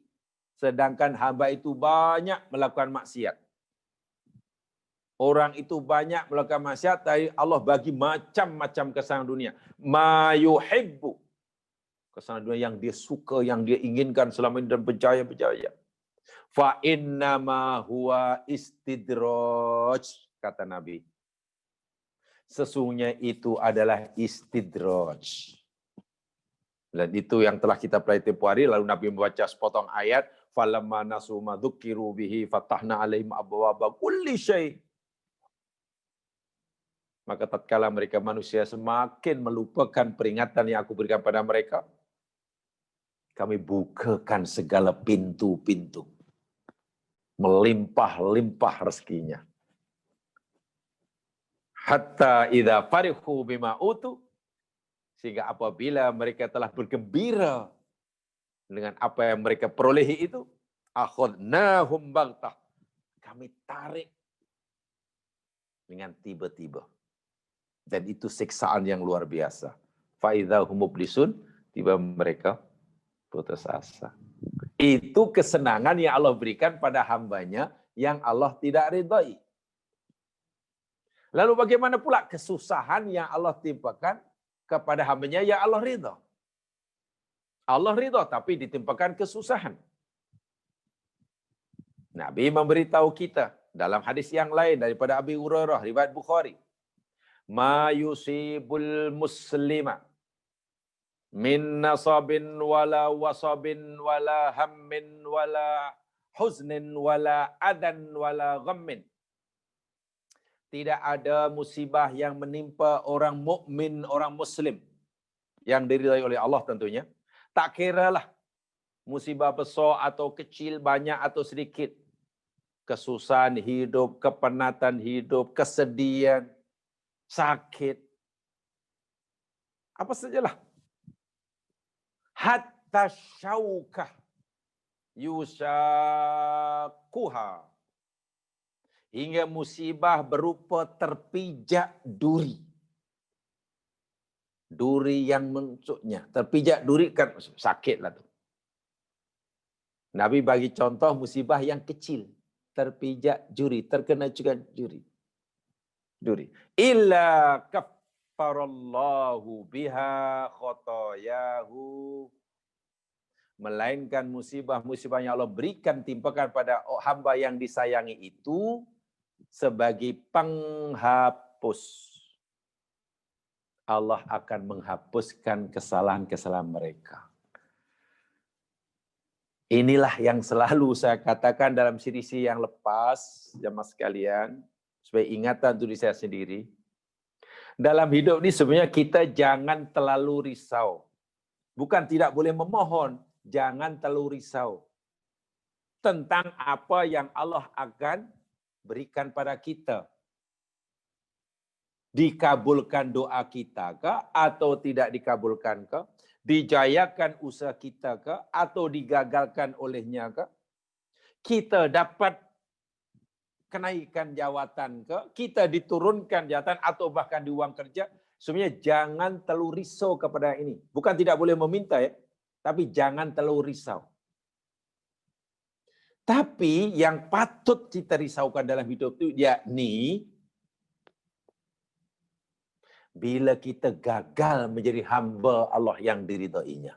Speaker 1: sedangkan hamba itu banyak melakukan maksiat. Orang itu banyak melakukan maksiat, tapi Allah bagi macam-macam kesenangan dunia. Ma yuhibbu, kesenangan dunia yang dia suka, yang dia inginkan selama ini dan berjaya-berjaya. Fa innama huwa istidraj, kata Nabi. Sesungguhnya itu adalah istidraj. Dan itu yang telah kita pelajari tempoh hari, lalu Nabi membaca sepotong ayat, falamma nasu ma dzukiru bihi fatahna alaihim abwaaba kulli syai'. Maka tatkala mereka manusia semakin melupakan peringatan yang aku berikan pada mereka, kami bukakan segala pintu-pintu. Melimpah-limpah rezekinya. Hatta idza farihu bima utu, sehingga apabila mereka telah bergembira dengan apa yang mereka perolehi itu, akhadnahum baghtah, kami tarik dengan tiba-tiba. Dan itu siksaan yang luar biasa. Fa idza hum mublisun, tiba mereka putus asa. Itu kesenangan yang Allah berikan pada hambanya yang Allah tidak ridai. Lalu bagaimana pula kesusahan yang Allah timpakan kepada hambanya yang Allah ridha? Allah ridha tapi ditimpakan kesusahan. Nabi memberitahu kita dalam hadis yang lain daripada Abi Hurairah, riwayat Bukhari, ma yusibul muslima min nasabin wala wasabin wala hammin wala huznin wala adan wala ghammin. Tidak ada musibah yang menimpa orang mukmin, orang muslim yang diridai oleh Allah tentunya. Tak kiralah musibah besar atau kecil, banyak atau sedikit. Kesusahan hidup, kepenatan hidup, kesedihan, sakit. Apa sajalah. Hatta syaukah yusakuha. Hingga musibah berupa terpijak duri. Duri yang mencuknya. Terpijak duri kan sakitlah tu. Nabi bagi contoh musibah yang kecil. Terpijak juri, terkena juga juri. Duri. Illa kaffarallahu biha khotoyahu. Melainkan musibah-musibah yang Allah berikan timpakan pada hamba yang disayangi itu sebagai penghapus. Allah akan menghapuskan kesalahan-kesalahan mereka. Inilah yang selalu saya katakan dalam siri-siri yang lepas, jemaah sekalian, sebagai ingatan untuk diri saya sendiri. Dalam hidup ini sebenarnya kita jangan terlalu risau. Bukan tidak boleh memohon, jangan terlalu risau tentang apa yang Allah akan berikan pada kita. Dikabulkan doa kita kah atau tidak dikabulkan kah? dijayakan usaha kita ke atau digagalkan olehnya ke, kita dapat kenaikan jawatan ke, kita diturunkan jawatan atau bahkan di uang kerja, sebenarnya jangan terlalu risau kepada ini. Bukan tidak boleh meminta ya, tapi jangan terlalu risau. Tapi yang patut kita risaukan dalam hidup itu yakni bila kita gagal menjadi hamba Allah yang diridhoinya.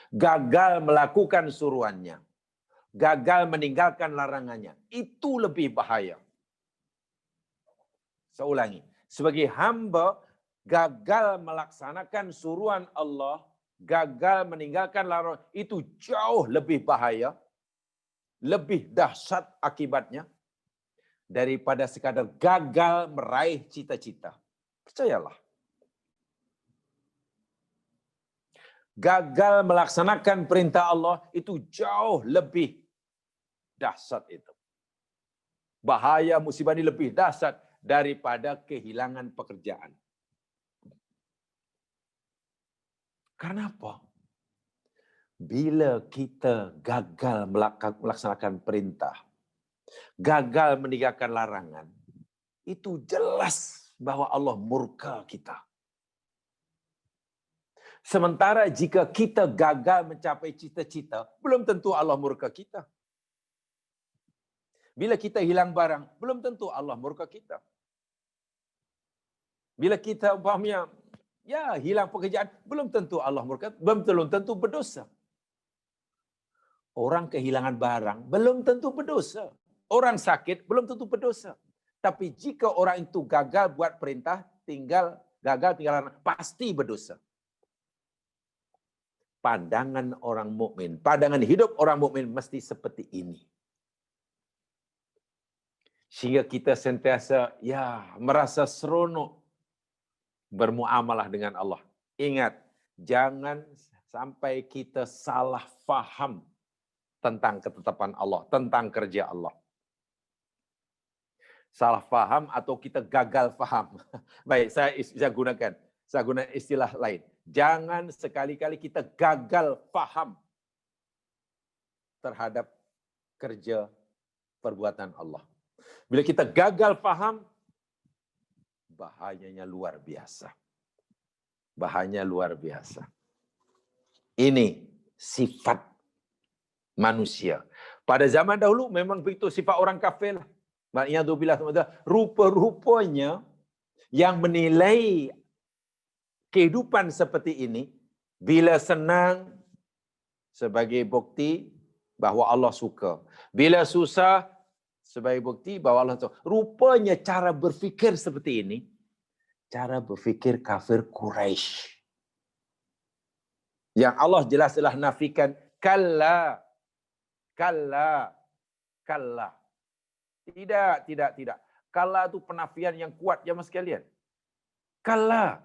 Speaker 1: Gagal melakukan suruhannya. Gagal meninggalkan larangannya. Itu lebih bahaya. Saya ulangi. Sebagai hamba, gagal melaksanakan suruhan Allah, gagal meninggalkan larangan, itu jauh lebih bahaya, lebih dahsyat akibatnya, daripada sekadar gagal meraih cita-cita. Percayalah. Gagal melaksanakan perintah Allah itu jauh lebih dahsyat itu. Bahaya musibah ini lebih dahsyat daripada kehilangan pekerjaan. Kenapa? Bila kita gagal melaksanakan perintah, gagal meninggalkan larangan, itu jelas bahwa Allah murka kita. Sementara jika kita gagal mencapai cita-cita, belum tentu Allah murka kita. Bila kita hilang barang, belum tentu Allah murka kita. Bila kita umpamanya hilang pekerjaan, belum tentu Allah murka, belum tentu berdosa. Orang kehilangan barang, belum tentu berdosa. Orang sakit, belum tentu berdosa. Tapi jika orang itu gagal buat perintah, gagal tinggal pasti berdosa. Pandangan orang mukmin, pandangan hidup orang mukmin mesti seperti ini. Sehingga kita sentiasa merasa seronok bermuamalah dengan Allah. Ingat, jangan sampai kita salah faham tentang ketetapan Allah, tentang kerja Allah. Salah faham atau kita gagal faham. Baik, saya guna istilah lain. Jangan sekali-kali kita gagal faham terhadap kerja perbuatan Allah. Bila kita gagal faham, bahayanya luar biasa. Bahayanya luar biasa. Ini sifat manusia. Pada zaman dahulu memang begitu sifat orang kafir lah. Maknanya rupa-rupanya yang menilai kehidupan seperti ini, bila senang sebagai bukti bahawa Allah suka. Bila susah sebagai bukti bahawa Allah suka. Rupanya cara berfikir seperti ini, cara berfikir kafir Quraisy. Yang Allah jelas-jelas nafikan, kalla. Tidak. Kalla itu penafian yang kuat jemaah sekalian. Kalla.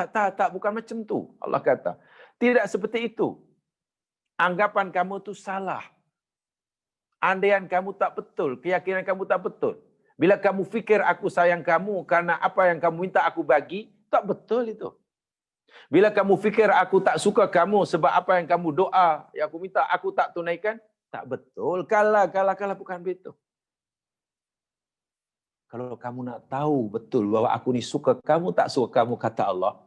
Speaker 1: Tak, bukan macam tu. Allah kata, tidak seperti itu. Anggapan kamu tu salah. Andaian kamu tak betul, keyakinan kamu tak betul. Bila kamu fikir aku sayang kamu karena apa yang kamu minta aku bagi, tak betul itu. Bila kamu fikir aku tak suka kamu sebab apa yang kamu doa, yang aku minta aku tak tunaikan, tak betul. Kalla bukan begitu. Kalau kamu nak tahu betul bahawa aku ni suka kamu, tak suka kamu, kata Allah,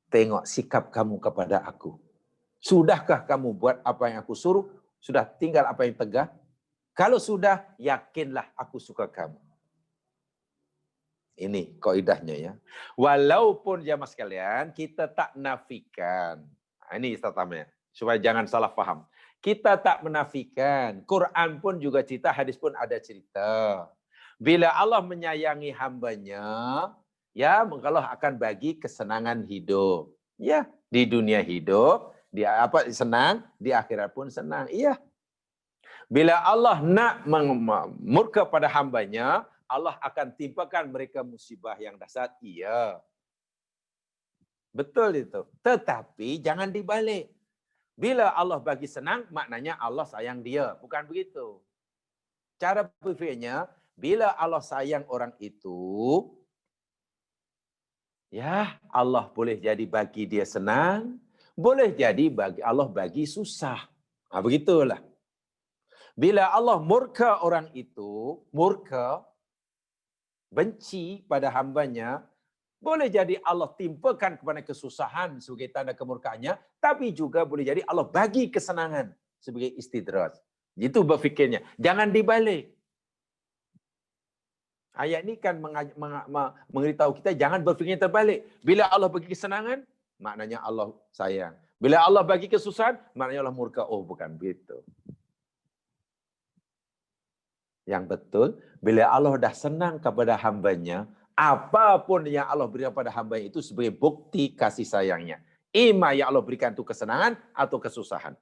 Speaker 1: tengok sikap kamu kepada aku. Sudahkah kamu buat apa yang aku suruh? Sudah tinggal apa yang tegak? Kalau sudah, yakinlah aku suka kamu. Ini kaidahnya ya. Walaupun jamaah sekalian, kita tak nafikan. Ini istilah supaya jangan salah faham. Kita tak menafikan. Quran pun juga cerita, hadis pun ada cerita. Bila Allah menyayangi hambanya, maka Allah akan bagi kesenangan hidup. Ya, di dunia hidup, dia senang, di akhirat pun senang. Iya. Bila Allah nak murka pada hambanya, Allah akan timpakan mereka musibah yang dahsyat. Iya. Betul itu. Tetapi jangan dibalik. Bila Allah bagi senang, maknanya Allah sayang dia. Bukan begitu. Cara berfikirnya, bila Allah sayang orang itu, Ya, Allah boleh jadi bagi dia senang, boleh jadi bagi Allah bagi susah. Nah, begitulah. Bila Allah murka orang itu, murka, benci pada hambanya, boleh jadi Allah timpakan kepada kesusahan sebagai tanda kemurkaannya, tapi juga boleh jadi Allah bagi kesenangan sebagai istidraj. Itu berfikirnya. Jangan dibalik. Ayat ini kan memberitahu kita jangan berfikir terbalik. Bila Allah bagi kesenangan, maknanya Allah sayang. Bila Allah bagi kesusahan, maknanya Allah murka. Oh, bukan begitu. Yang betul, bila Allah dah senang kepada hambanya, apapun yang Allah berikan pada hamba itu sebagai bukti kasih sayangnya. Ima yang Allah berikan itu kesenangan atau kesusahan.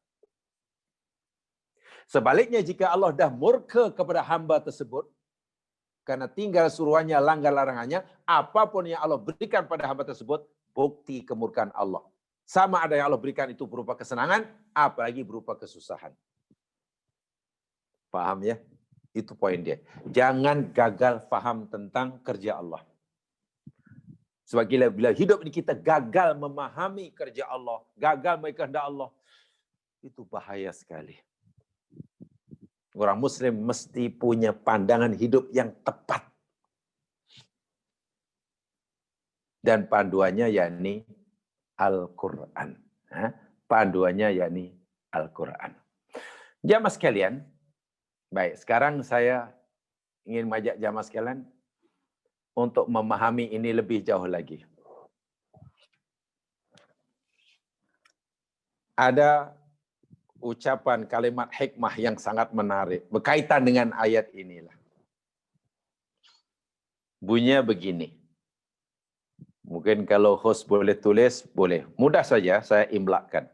Speaker 1: Sebaliknya jika Allah dah murka kepada hamba tersebut, karena tinggal suruhannya, langgar larangannya, apapun yang Allah berikan pada hamba tersebut, bukti kemurkaan Allah. Sama ada yang Allah berikan itu berupa kesenangan, apalagi berupa kesusahan. Paham ya? Itu poin dia. Jangan gagal faham tentang kerja Allah. Sebab bila hidup ini kita gagal memahami kerja Allah, gagal memahami kehendak Allah, itu bahaya sekali. Orang Muslim mesti punya pandangan hidup yang tepat. Dan panduannya yakni Al-Quran. Panduannya yakni Al-Quran. Jamaah sekalian, baik, sekarang saya ingin mengajak jamaah sekalian untuk memahami ini lebih jauh lagi. Ada ucapan kalimat hikmah yang sangat menarik berkaitan dengan ayat inilah. Bunyinya begini. Mungkin kalau host boleh tulis, boleh. Mudah saja saya imlakkan.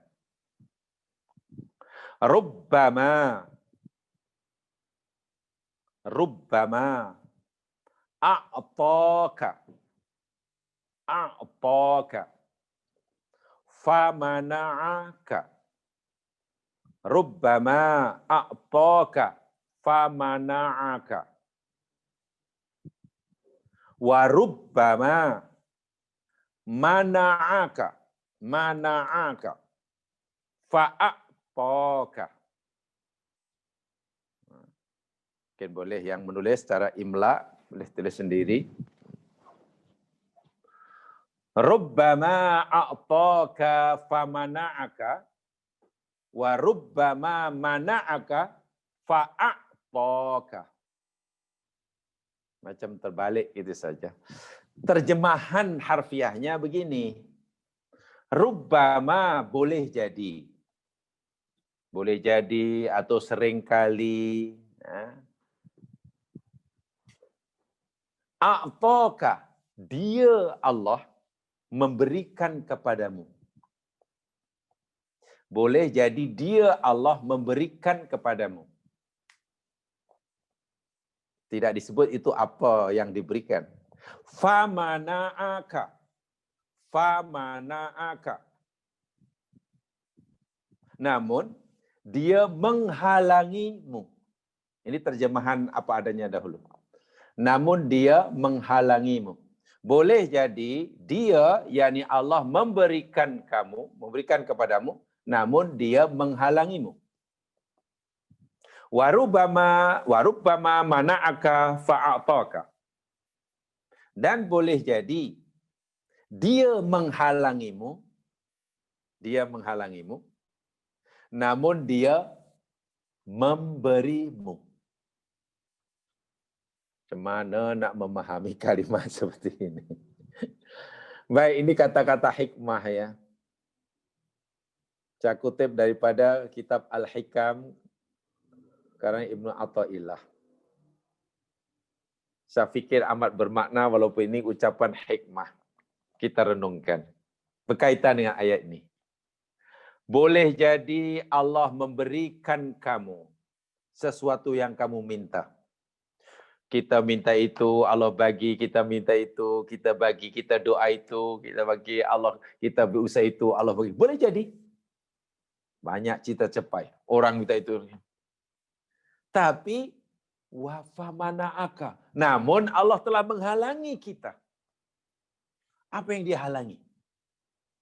Speaker 1: Rubbama a'taka famana'aka. Rubbama a'taka famana'aka. Wa rubbama mana'aka fa'ataka. Mungkin boleh yang menulis secara imla, boleh tulis sendiri. Rubbama a'taka famana'aka wa rubbama mana'aka fa'ataka. Macam terbalik itu saja. Terjemahan harfiahnya begini. Rubbama boleh jadi. Boleh jadi atau seringkali. A'taka, dia Allah memberikan kepadamu. Boleh jadi dia Allah memberikan kepadamu. Tidak disebut itu apa yang diberikan. Famana'aka. Namun, dia menghalangimu. Ini terjemahan apa adanya dahulu. Namun dia menghalangimu. Boleh jadi dia, yakni Allah memberikan kepadamu, namun dia menghalangimu. Warubbama mana'aka fa'ataka. Dan boleh jadi dia menghalangimu, namun dia memberimu. Macam mana nak memahami kalimat seperti ini? Baik, ini kata-kata hikmah ya. Saya kutip daripada kitab Al-Hikam karena Ibnu Athaillah. Saya fikir amat bermakna walaupun ini ucapan hikmah. Kita renungkan. Berkaitan dengan ayat ini. Boleh jadi Allah memberikan kamu sesuatu yang kamu minta. Kita minta itu, Allah bagi, kita minta itu, kita bagi, kita doa itu, kita bagi Allah, kita berusaha itu, Allah bagi. Boleh jadi. Banyak cita capai. Orang minta itu. Tapi, wafamana'aka. Namun Allah telah menghalangi kita. Apa yang dia halangi?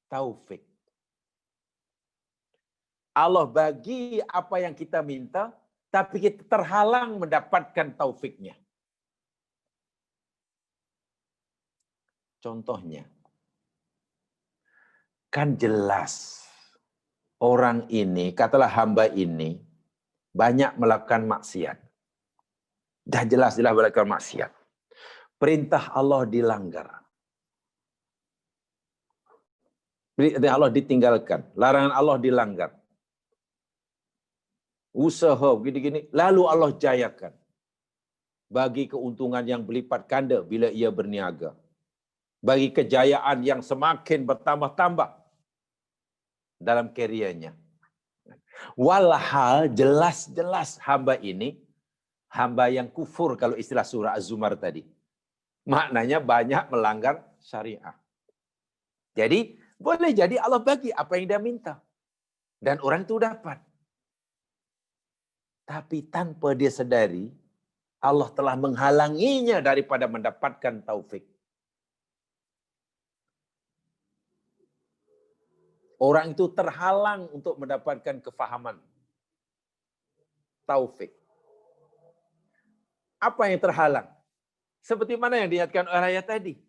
Speaker 1: Taufik. Allah bagi apa yang kita minta, tapi kita terhalang mendapatkan taufiknya. Contohnya, kan jelas orang ini, katalah hamba ini, banyak melakukan maksiat. Dah jelas-jelas melakukan maksiat. Perintah Allah dilanggar. Perintah Allah ditinggalkan. Larangan Allah dilanggar. Usaha begini-gini, lalu Allah jayakan. Bagi keuntungan yang berlipat ganda bila ia berniaga. Bagi kejayaan yang semakin bertambah-tambah dalam kariernya. Walhal jelas-jelas hamba ini, hamba yang kufur kalau istilah surah Az-Zumar tadi. Maknanya banyak melanggar syariah. Jadi, boleh jadi Allah bagi apa yang dia minta. Dan orang itu dapat. Tapi tanpa dia sedari, Allah telah menghalanginya daripada mendapatkan taufik. Orang itu terhalang untuk mendapatkan kefahaman. Taufik. Apa yang terhalang? Seperti mana yang diingatkan oleh ayat tadi.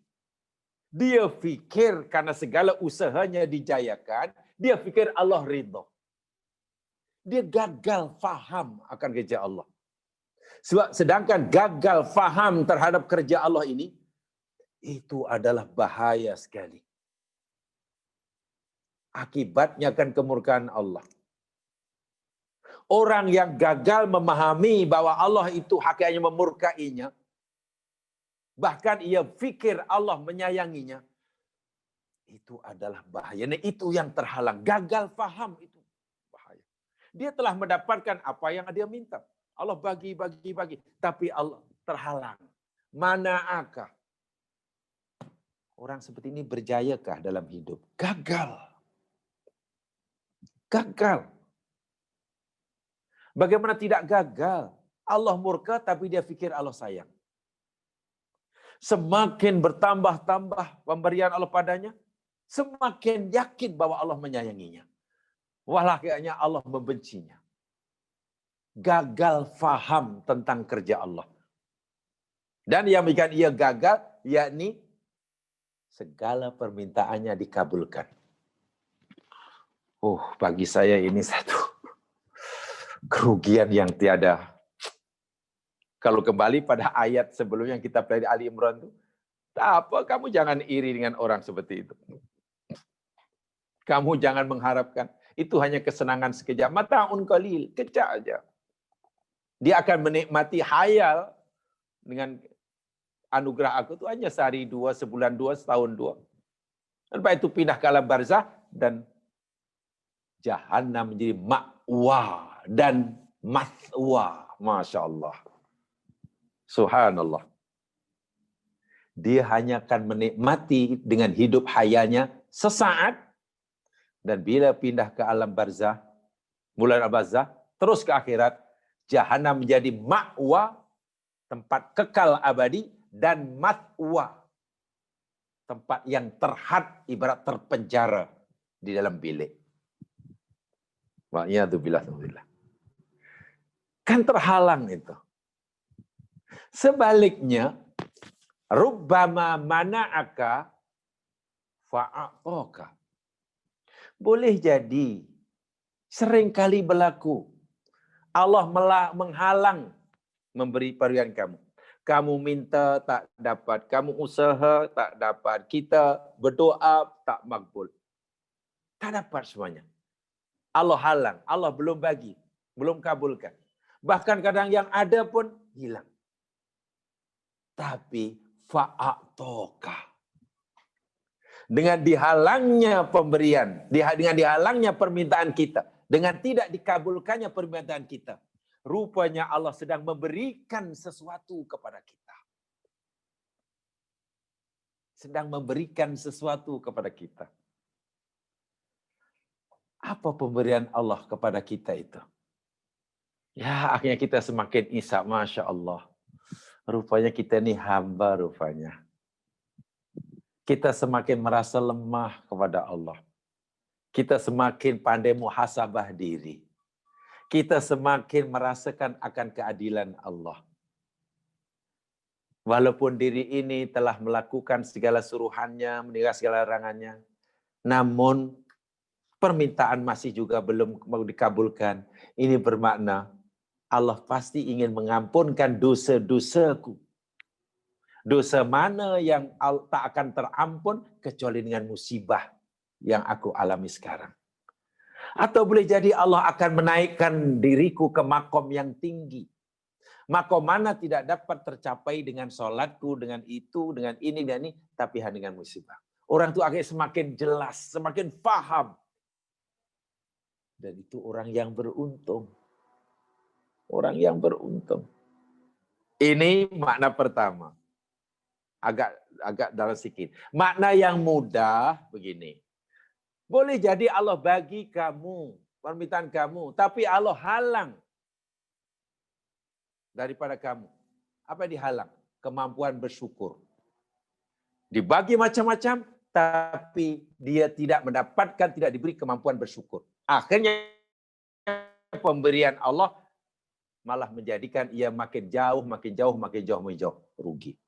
Speaker 1: Dia fikir karena segala usahanya dijayakan, dia fikir Allah ridha. Dia gagal faham akan kerja Allah. Sebab sedangkan gagal faham terhadap kerja Allah ini, itu adalah bahaya sekali. Akibatnya akan kemurkaan Allah. Orang yang gagal memahami bahwa Allah itu hakikatnya memurkainya, bahkan ia fikir Allah menyayanginya, itu adalah bahaya. Nah, itu yang terhalang. Gagal faham itu bahaya. Dia telah mendapatkan apa yang dia minta. Allah bagi. Tapi Allah terhalang. Manakah orang seperti ini berjayakah dalam hidup? Gagal. Bagaimana tidak gagal? Allah murka tapi dia fikir Allah sayang. Semakin bertambah-tambah pemberian Allah padanya, semakin yakin bahwa Allah menyayanginya. Walau kayaknya Allah membencinya. Gagal faham tentang kerja Allah. Dan yang membuat ia gagal, yakni segala permintaannya dikabulkan. Bagi saya ini satu kerugian yang tiada. Kalau kembali pada ayat sebelumnya yang kita pelajari Ali Imran itu, apa kamu jangan iri dengan orang seperti itu. Kamu jangan mengharapkan itu hanya kesenangan sekejap. Mata'un qalil, kejap aja. Dia akan menikmati hayal dengan anugerah aku itu hanya sehari dua, sebulan dua, setahun dua. Lepas itu pindah ke alam barzah dan Jahannam menjadi ma'wa dan mathwa. Masya Allah. Subhanallah. Dia hanya akan menikmati dengan hidup hayalnya sesaat. Dan bila pindah ke alam barzah, mulai barzah, terus ke akhirat, Jahannam menjadi ma'wa, tempat kekal abadi, dan mathwa, tempat yang terhad, ibarat terpenjara di dalam bilik. Wa'iyadzubillah. Kan terhalang itu. Sebaliknya, rubbama mana'aka fa'atoka. Boleh jadi, seringkali berlaku, Allah menghalang memberi pemberian kamu. Kamu minta tak dapat, kamu usaha tak dapat, kita berdoa tak makbul. Tak dapat semuanya. Allah halang, Allah belum bagi, belum kabulkan. Bahkan kadang yang ada pun hilang. Tapi fa'atoka. Dengan dihalangnya pemberian, dengan dihalangnya permintaan kita, dengan tidak dikabulkannya permintaan kita, rupanya Allah sedang memberikan sesuatu kepada kita. Sedang memberikan sesuatu kepada kita. Apa pemberian Allah kepada kita itu? Ya, akhirnya kita semakin isap, Masya Allah. Rupanya kita ini hamba rupanya. kita semakin merasa lemah kepada Allah. Kita semakin pandai muhasabah diri. Kita semakin merasakan akan keadilan Allah. Walaupun diri ini telah melakukan segala suruhannya, meninggalkan segala larangannya, namun permintaan masih juga belum mau dikabulkan. Ini bermakna Allah pasti ingin mengampunkan dosa-dosaku. Dosa mana yang tak akan terampun kecuali dengan musibah yang aku alami sekarang. Atau boleh jadi Allah akan menaikkan diriku ke makom yang tinggi. Makom mana tidak dapat tercapai dengan sholatku, dengan itu, dengan ini, tapi hanya dengan musibah. Orang itu akhirnya semakin jelas, semakin paham. Dan itu orang yang beruntung. Orang yang beruntung. Ini makna pertama. Agak dalam sedikit. Makna yang mudah begini. Boleh jadi Allah bagi kamu, permintaan kamu, tapi Allah halang daripada kamu. Apa yang dihalang? Kemampuan bersyukur. Dibagi macam-macam, tapi dia tidak mendapatkan, tidak diberi kemampuan bersyukur. Akhirnya pemberian Allah malah menjadikan ia makin jauh rugi.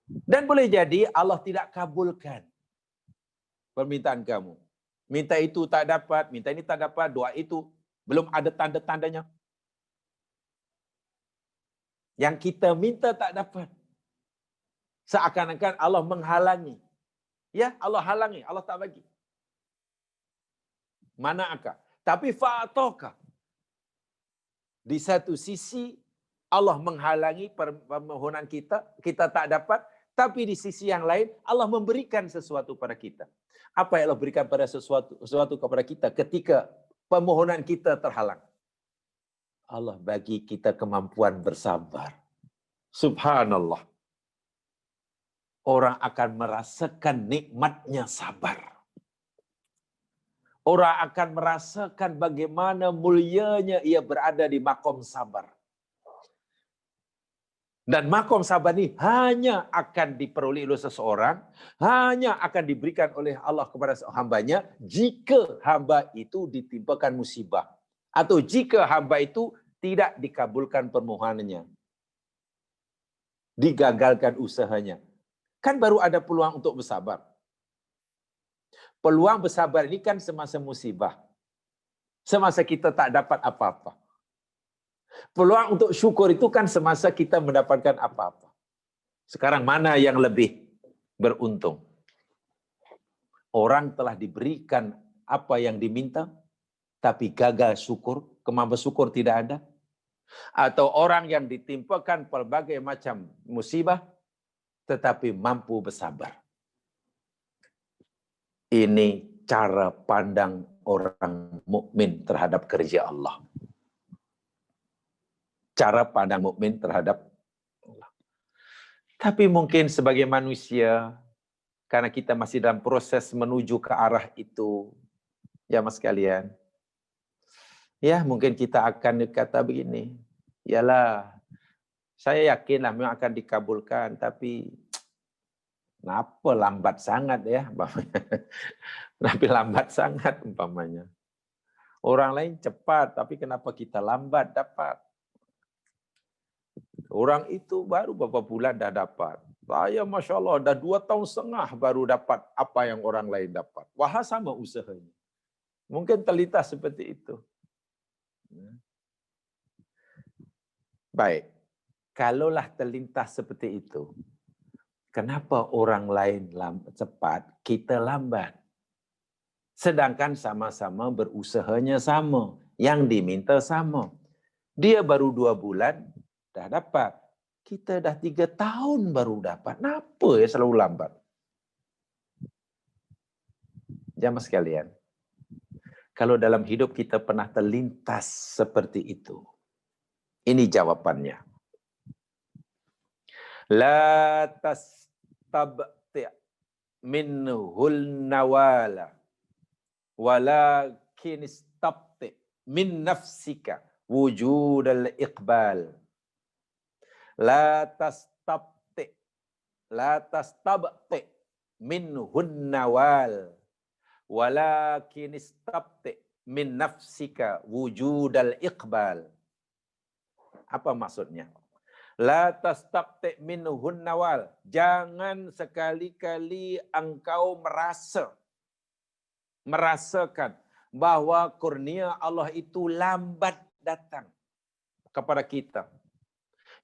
Speaker 1: Dan boleh jadi Allah tidak kabulkan permintaan kamu. Minta itu tak dapat, minta ini tak dapat, doa itu belum ada tanda-tandanya. Yang kita minta tak dapat. Seakan-akan Allah menghalangi. Ya, Allah halangi, Allah tak bagi. Mana akak? Tapi fa'atoka. Di satu sisi Allah menghalangi permohonan kita, kita tak dapat. Tapi di sisi yang lain Allah memberikan sesuatu pada kita. Apa yang Allah berikan pada sesuatu kepada kita ketika permohonan kita terhalang? Allah bagi kita kemampuan bersabar. Subhanallah. Orang akan merasakan nikmatnya sabar. Orang akan merasakan bagaimana mulianya ia berada di makom sabar. Dan makom sabar ini hanya akan diperoleh oleh seseorang, hanya akan diberikan oleh Allah kepada hambanya jika hamba itu ditimpakan musibah. Atau jika hamba itu tidak dikabulkan permohonannya. Digagalkan usahanya. Kan baru ada peluang untuk bersabar. Peluang bersabar ini kan semasa musibah. Semasa kita tak dapat apa-apa. Peluang untuk syukur itu kan semasa kita mendapatkan apa-apa. Sekarang mana yang lebih beruntung? Orang telah diberikan apa yang diminta, tapi gagal syukur, kemampuan syukur tidak ada. Atau orang yang ditimpakan pelbagai macam musibah, tetapi mampu bersabar. Ini cara pandang orang mukmin terhadap kerja Allah. Cara pandang mukmin terhadap Allah. Tapi mungkin sebagai manusia, karena kita masih dalam proses menuju ke arah itu, ya mas sekalian, ya mungkin kita akan kata begini, yalah, saya yakinlah memang akan dikabulkan, tapi kenapa lambat sangat ya, tapi lambat sangat umpamanya. Orang lain cepat, tapi kenapa kita lambat dapat? Orang itu baru beberapa bulan dah dapat. Saya Masya Allah dah 2,5 tahun baru dapat apa yang orang lain dapat. Wah sama usahanya. Mungkin terlintas seperti itu. Baik. Kalaulah terlintas seperti itu, kenapa orang lain cepat, kita lambat? Sedangkan sama-sama berusahanya sama. Yang diminta sama. Dia baru 2 bulan, dah dapat. Kita dah 3 tahun baru dapat. Kenapa ya selalu lambat? Jamaah sekalian, kalau dalam hidup kita pernah terlintas seperti itu, ini jawabannya. La tastabti' minhul nawala walakin istabti' min nafsika wujudal iqbal. La tastabti' minhun nawal walakin istabti min nafsika wujudal iqbal. Apa maksudnya? La tastabti minhun nawal. Jangan sekali-kali engkau merasakan bahwa kurnia Allah itu lambat datang kepada kita.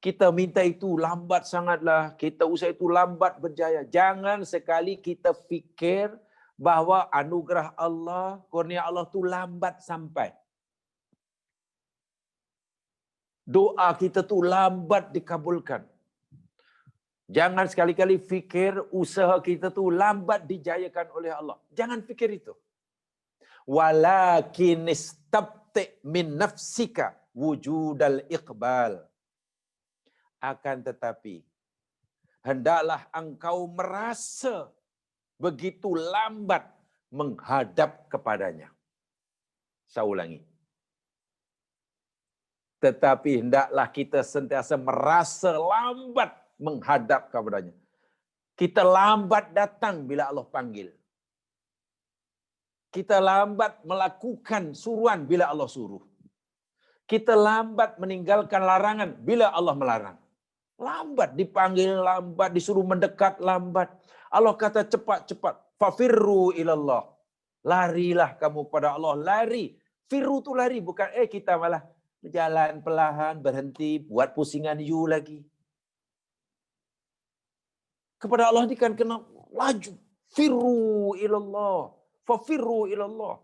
Speaker 1: Kita minta itu lambat sangatlah, kita usaha itu lambat berjaya. Jangan sekali kita fikir bahwa anugerah Allah, kurnia Allah itu lambat sampai. Doa kita tu lambat dikabulkan. Jangan sekali-kali fikir usaha kita tu lambat dijayakan oleh Allah. Jangan fikir itu. Walakin istabti min nafsika wujudal iqbal. Akan tetapi, hendaklah engkau merasa begitu lambat menghadap kepadanya. Saya ulangi. Tetapi hendaklah kita sentiasa merasa lambat menghadap kepadanya. Kita lambat datang bila Allah panggil. Kita lambat melakukan suruhan bila Allah suruh. Kita lambat meninggalkan larangan bila Allah melarang. Lambat dipanggil, lambat disuruh mendekat, lambat. Allah kata cepat-cepat. Fafirru ilallah. Larilah kamu pada Allah. Lari. Firru tu lari. Bukan kita malah berjalan perlahan, berhenti, buat pusingan you lagi. Kepada Allah ni kan kena laju. Firru ilallah. Fafirru ilallah.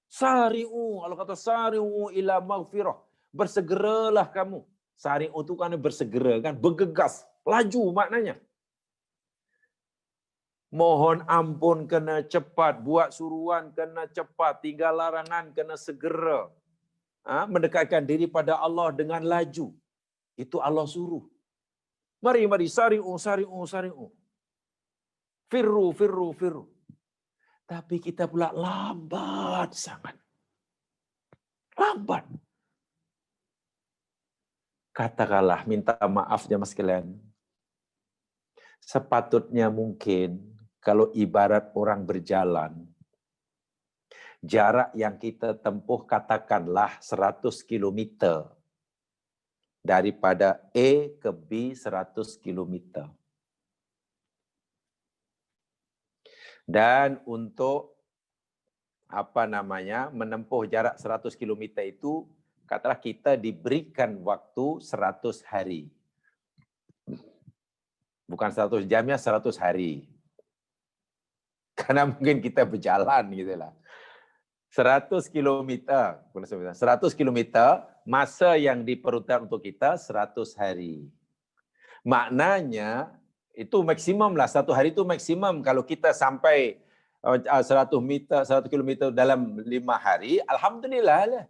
Speaker 1: Sari'u. Allah kata sari'u ila maghfirah. Bersegeralah kamu. Sari'u itu kan bersegera, kan bergegas, laju maknanya. Mohon ampun kena cepat, buat suruhan kena cepat, tinggal larangan kena segera. Mendekatkan diri pada Allah dengan laju. Itu Allah suruh. Mari, sari'u, sari'u, sari'u. Firru, firru, firru. Tapi kita pula lambat sangat. Lambat. Katakanlah, minta maaf jemaah sekalian. Sepatutnya mungkin kalau ibarat orang berjalan, jarak yang kita tempuh katakanlah 100 km. Daripada A ke B 100 km. Dan untuk menempuh jarak 100 km itu, katalah kita diberikan waktu 100 hari. Bukan 100 jamnya, 100 hari. Karena mungkin kita berjalan gitu lah. 100 km, 100 km, masa yang diperlukan untuk kita 100 hari. Maknanya, itu maksimum lah, 1 hari itu maksimum. Kalau kita sampai 100 km dalam 5 hari, alhamdulillah lah.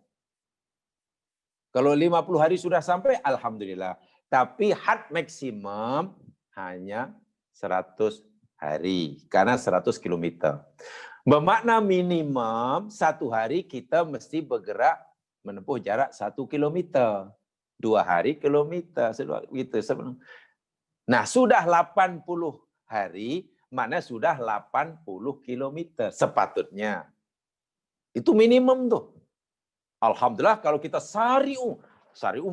Speaker 1: Kalau 50 hari sudah sampai, alhamdulillah. Tapi had maksimum hanya 100 hari. Karena 100 km. Bermakna minimum 1 hari kita mesti bergerak menempuh jarak 1 km. 2 hari kilometer. Nah, sudah 80 hari, makna sudah 80 km sepatutnya. Itu minimum tuh. Alhamdulillah kalau kita sari'u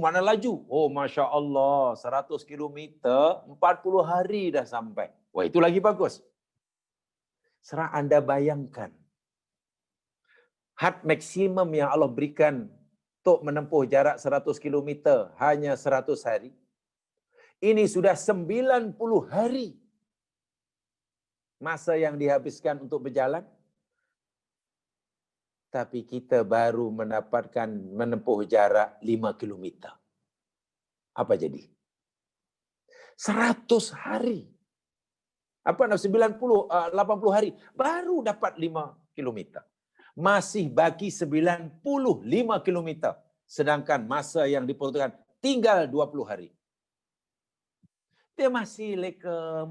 Speaker 1: mana laju? Oh, Masya Allah, 100 km, 40 hari dah sampai. Wah, itu lagi bagus. Serah Anda bayangkan. Had maksimum yang Allah berikan untuk menempuh jarak 100 km hanya 100 hari. Ini sudah 90 hari. Masa yang dihabiskan untuk berjalan. Tapi kita baru menempuh jarak 5 km. Apa jadi? 100 hari. 80 hari. Baru dapat 5 km. Masih bagi 95 km. Sedangkan masa yang diperlukan tinggal 20 hari. Dia masih leka.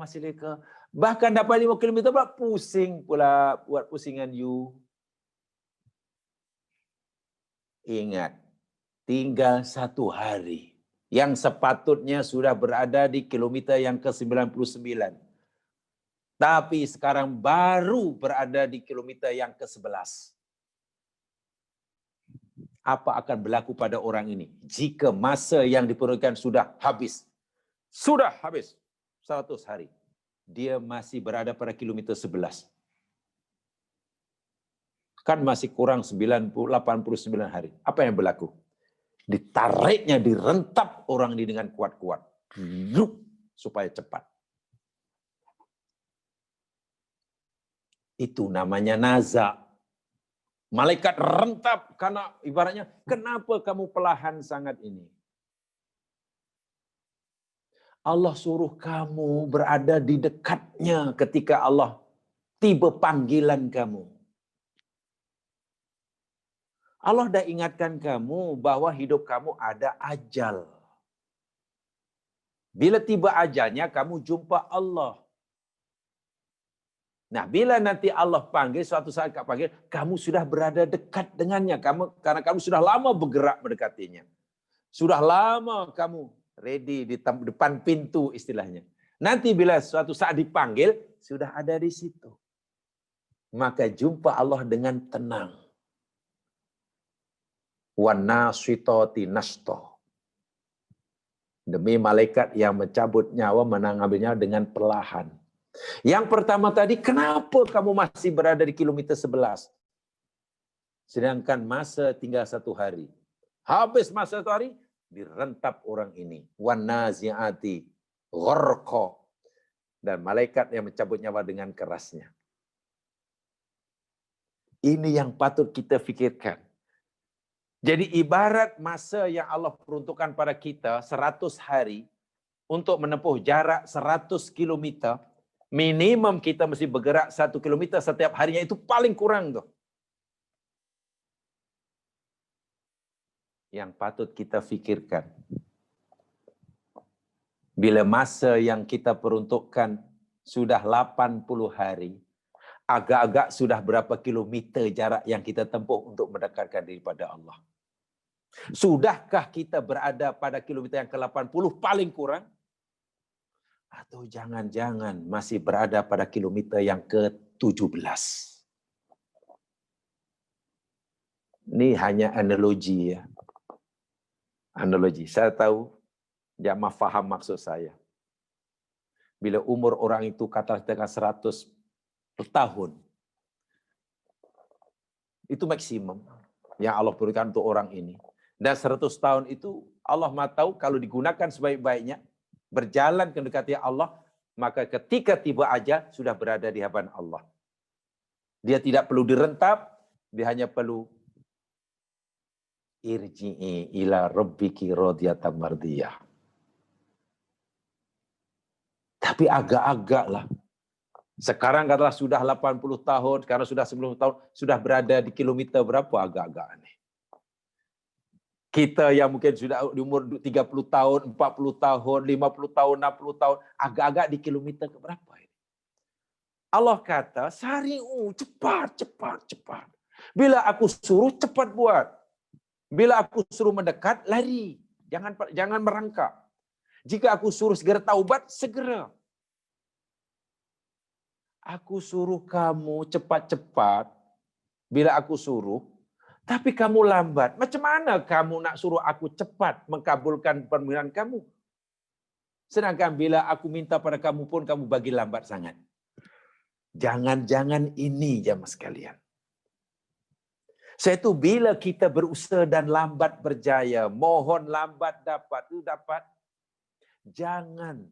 Speaker 1: Bahkan dapat 5 km pula pusing pula buat pusingan you. Ingat, tinggal 1 hari. Yang sepatutnya sudah berada di kilometer yang ke-99. Tapi sekarang baru berada di kilometer yang ke-11. Apa akan berlaku pada orang ini jika masa yang diperlukan sudah habis? Sudah habis 100 hari. Dia masih berada pada kilometer 11. Kan masih kurang 89 hari. Apa yang berlaku? Ditariknya, direntap orang ini dengan kuat-kuat. Supaya cepat. Itu namanya naza. Malaikat rentap karena ibaratnya, kenapa kamu pelahan sangat ini? Allah suruh kamu berada di dekatnya ketika Allah tiba panggilan kamu. Allah dah ingatkan kamu bahwa hidup kamu ada ajal. Bila tiba ajalnya, kamu jumpa Allah. Nah, bila nanti Allah panggil, suatu saat panggil, kamu sudah berada dekat dengannya. Karena kamu sudah lama bergerak mendekatinya. Sudah lama kamu ready di depan pintu istilahnya. Nanti bila suatu saat dipanggil, sudah ada di situ. Maka jumpa Allah dengan tenang. Wanasitoti nasto. Demi malaikat yang mencabut nyawa, mengambil nyawa dengan perlahan. Yang pertama tadi, kenapa kamu masih berada di kilometer 11? Sedangkan masa tinggal 1 hari. Habis masa 1 hari, direntap orang ini. Wanaziati gharqa. Dan malaikat yang mencabut nyawa dengan kerasnya. Ini yang patut kita fikirkan. Jadi ibarat masa yang Allah peruntukkan pada kita 100 hari untuk menempuh jarak 100 kilometer, minimum kita mesti bergerak 1 kilometer setiap harinya, itu paling kurang tuh. Yang patut kita fikirkan. Bila masa yang kita peruntukkan sudah 80 hari, agak-agak sudah berapa kilometer jarak yang kita tempuh untuk mendekatkan diri pada Allah. Sudahkah kita berada pada kilometer yang ke-80 paling kurang? Atau jangan-jangan masih berada pada kilometer yang ke-17? Ini hanya analogi ya. Analogi. Saya tahu jamaah faham maksud saya. Bila umur orang itu katakan 100 tahun, itu maksimum yang Allah berikan untuk orang ini. Dan 100 tahun itu Allah Maha tahu kalau digunakan sebaik-baiknya, berjalan mendekati Allah, maka ketika tiba ajal sudah berada di hadapan Allah. Dia tidak perlu direntap, dia hanya perlu irji'i ila rabbiki radiyatan mardiyah. Tapi agak-agak lah. Sekarang katalah sudah 80 tahun, sekarang sudah 90 tahun, sudah berada di kilometer berapa, agak-agak aneh. Kita yang mungkin sudah di umur 30 tahun, 40 tahun, 50 tahun, 60 tahun, agak-agak di kilometer ke berapa ini? Allah kata, sari'u, cepat, cepat, cepat. Bila aku suruh, cepat buat. Bila aku suruh mendekat, lari. Jangan merangkak. Jika aku suruh segera taubat, segera. Aku suruh kamu cepat-cepat, bila aku suruh, tapi kamu lambat. Macam mana kamu nak suruh aku cepat mengabulkan permintaan kamu? Sedangkan bila aku minta pada kamu pun, kamu bagi lambat sangat. Jangan-jangan ini jamaah sekalian. Saya itu bila kita berusaha dan lambat berjaya, mohon lambat dapat, itu dapat. Jangan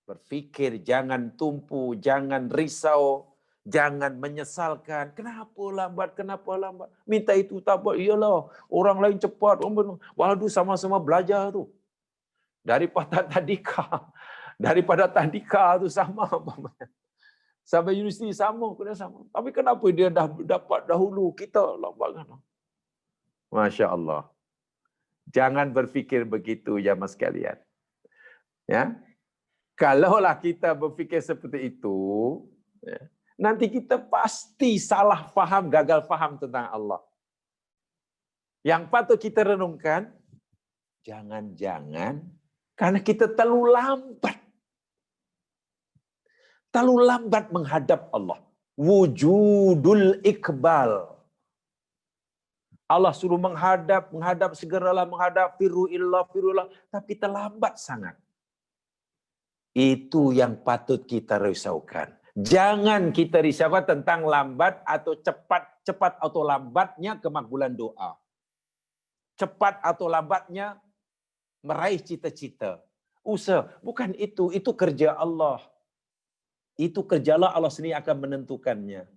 Speaker 1: berfikir, jangan tumpu, jangan risau, jangan menyesalkan. Kenapa lambat? Kenapa lambat? Minta itu tak buat. Iyalah, orang lain cepat. Waduh, sama-sama belajar tu. Daripada tadika tu sama. Sampai universiti sama, kena sama. Tapi kenapa dia dah dapat dahulu, kita lambat? Masya Allah. Jangan berfikir begitu, jamaah sekalian. Ya, kalaulah kita berfikir seperti itu, ya, nanti kita pasti salah faham, gagal faham tentang Allah. Yang patut kita renungkan, jangan-jangan karena kita terlalu lambat. terlalu lambat menghadap Allah. Wujudul ikbal. Allah suruh menghadap, segeralah menghadap, firu illah, tapi terlambat sangat. Itu yang patut kita risaukan. Jangan kita risaukan tentang lambat atau cepat atau lambatnya kemakbulan doa. Cepat atau lambatnya meraih cita-cita. Usaha, bukan itu kerja Allah. Itu kerja Allah, Allah sendiri akan menentukannya.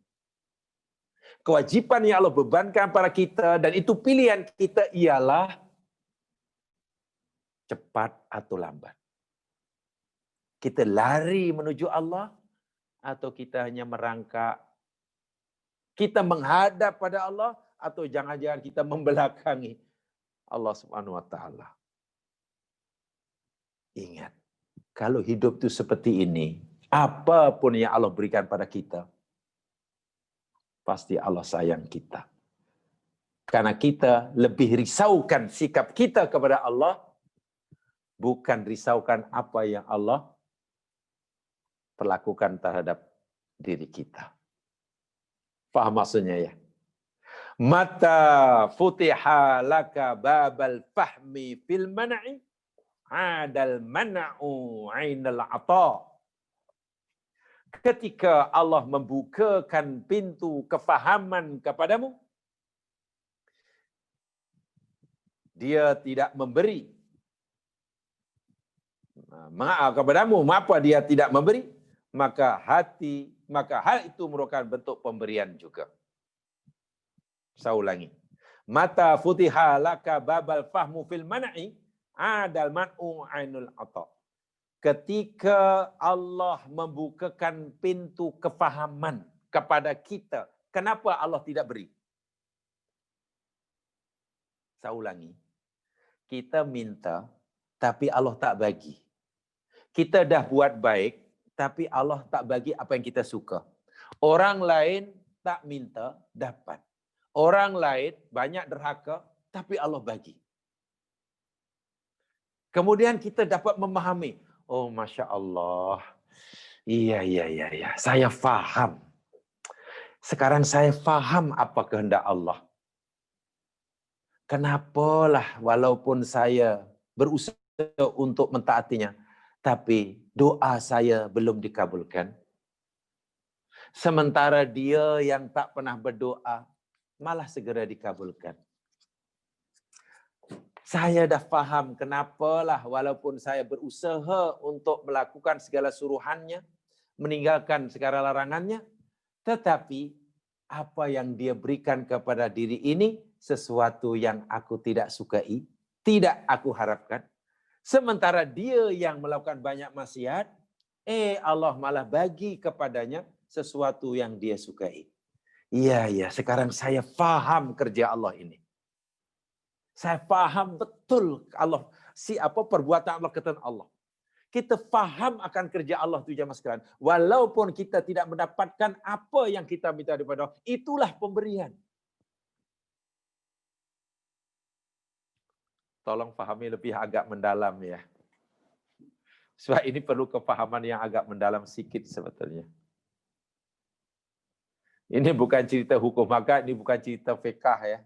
Speaker 1: Kewajiban yang Allah bebankan pada kita dan itu pilihan kita ialah cepat atau lambat. Kita lari menuju Allah atau kita hanya merangkak? Kita menghadap pada Allah atau jangan-jangan kita membelakangi Allah Subhanahu wa taala. Ingat, kalau hidup itu seperti ini, apapun yang Allah berikan pada kita, pasti Allah sayang kita. Karena kita lebih risaukan sikap kita kepada Allah, bukan risaukan apa yang Allah perlakukan terhadap diri kita. Faham maksudnya ya? Mata futiha laka babal fahmi fil man'i adal man'u ainal ata. Ketika Allah membukakan pintu kefahaman kepadamu, Dia tidak memberi. Kepadamu, apa Dia tidak memberi? Maka hal itu merupakan bentuk pemberian juga. Saya ulangi. Mata futiha laka babal fahmu fil man'i adal man'u ainul ata. Ketika Allah membukakan pintu kefahaman kepada kita, kenapa Allah tidak beri? Saya ulangi. Kita minta, tapi Allah tak bagi. Kita dah buat baik, tapi Allah tak bagi apa yang kita suka. Orang lain tak minta, dapat. Orang lain banyak derhaka, tapi Allah bagi. Kemudian kita dapat memahami, oh Masya Allah, iya, saya faham. Sekarang saya faham apa kehendak Allah. Kenapalah walaupun saya berusaha untuk mentaatinya, tapi doa saya belum dikabulkan. Sementara dia yang tak pernah berdoa, malah segera dikabulkan. Saya dah faham kenapalah walaupun saya berusaha untuk melakukan segala suruhannya, meninggalkan segala larangannya, tetapi apa yang Dia berikan kepada diri ini sesuatu yang aku tidak sukai, tidak aku harapkan. Sementara dia yang melakukan banyak maksiat, Allah malah bagi kepadanya sesuatu yang dia sukai. Iya, sekarang saya faham kerja Allah ini. Saya faham betul Allah perbuatan Allah, ketentuan Allah. Kita faham akan kerja Allah itu jemaah sekalian. Walaupun kita tidak mendapatkan apa yang kita minta daripada Allah, itulah pemberian. Tolong fahami lebih agak mendalam ya. Sebab ini perlu kefahaman yang agak mendalam sikit sebetulnya. Ini bukan cerita hukum agama, ini bukan cerita fiqh ya.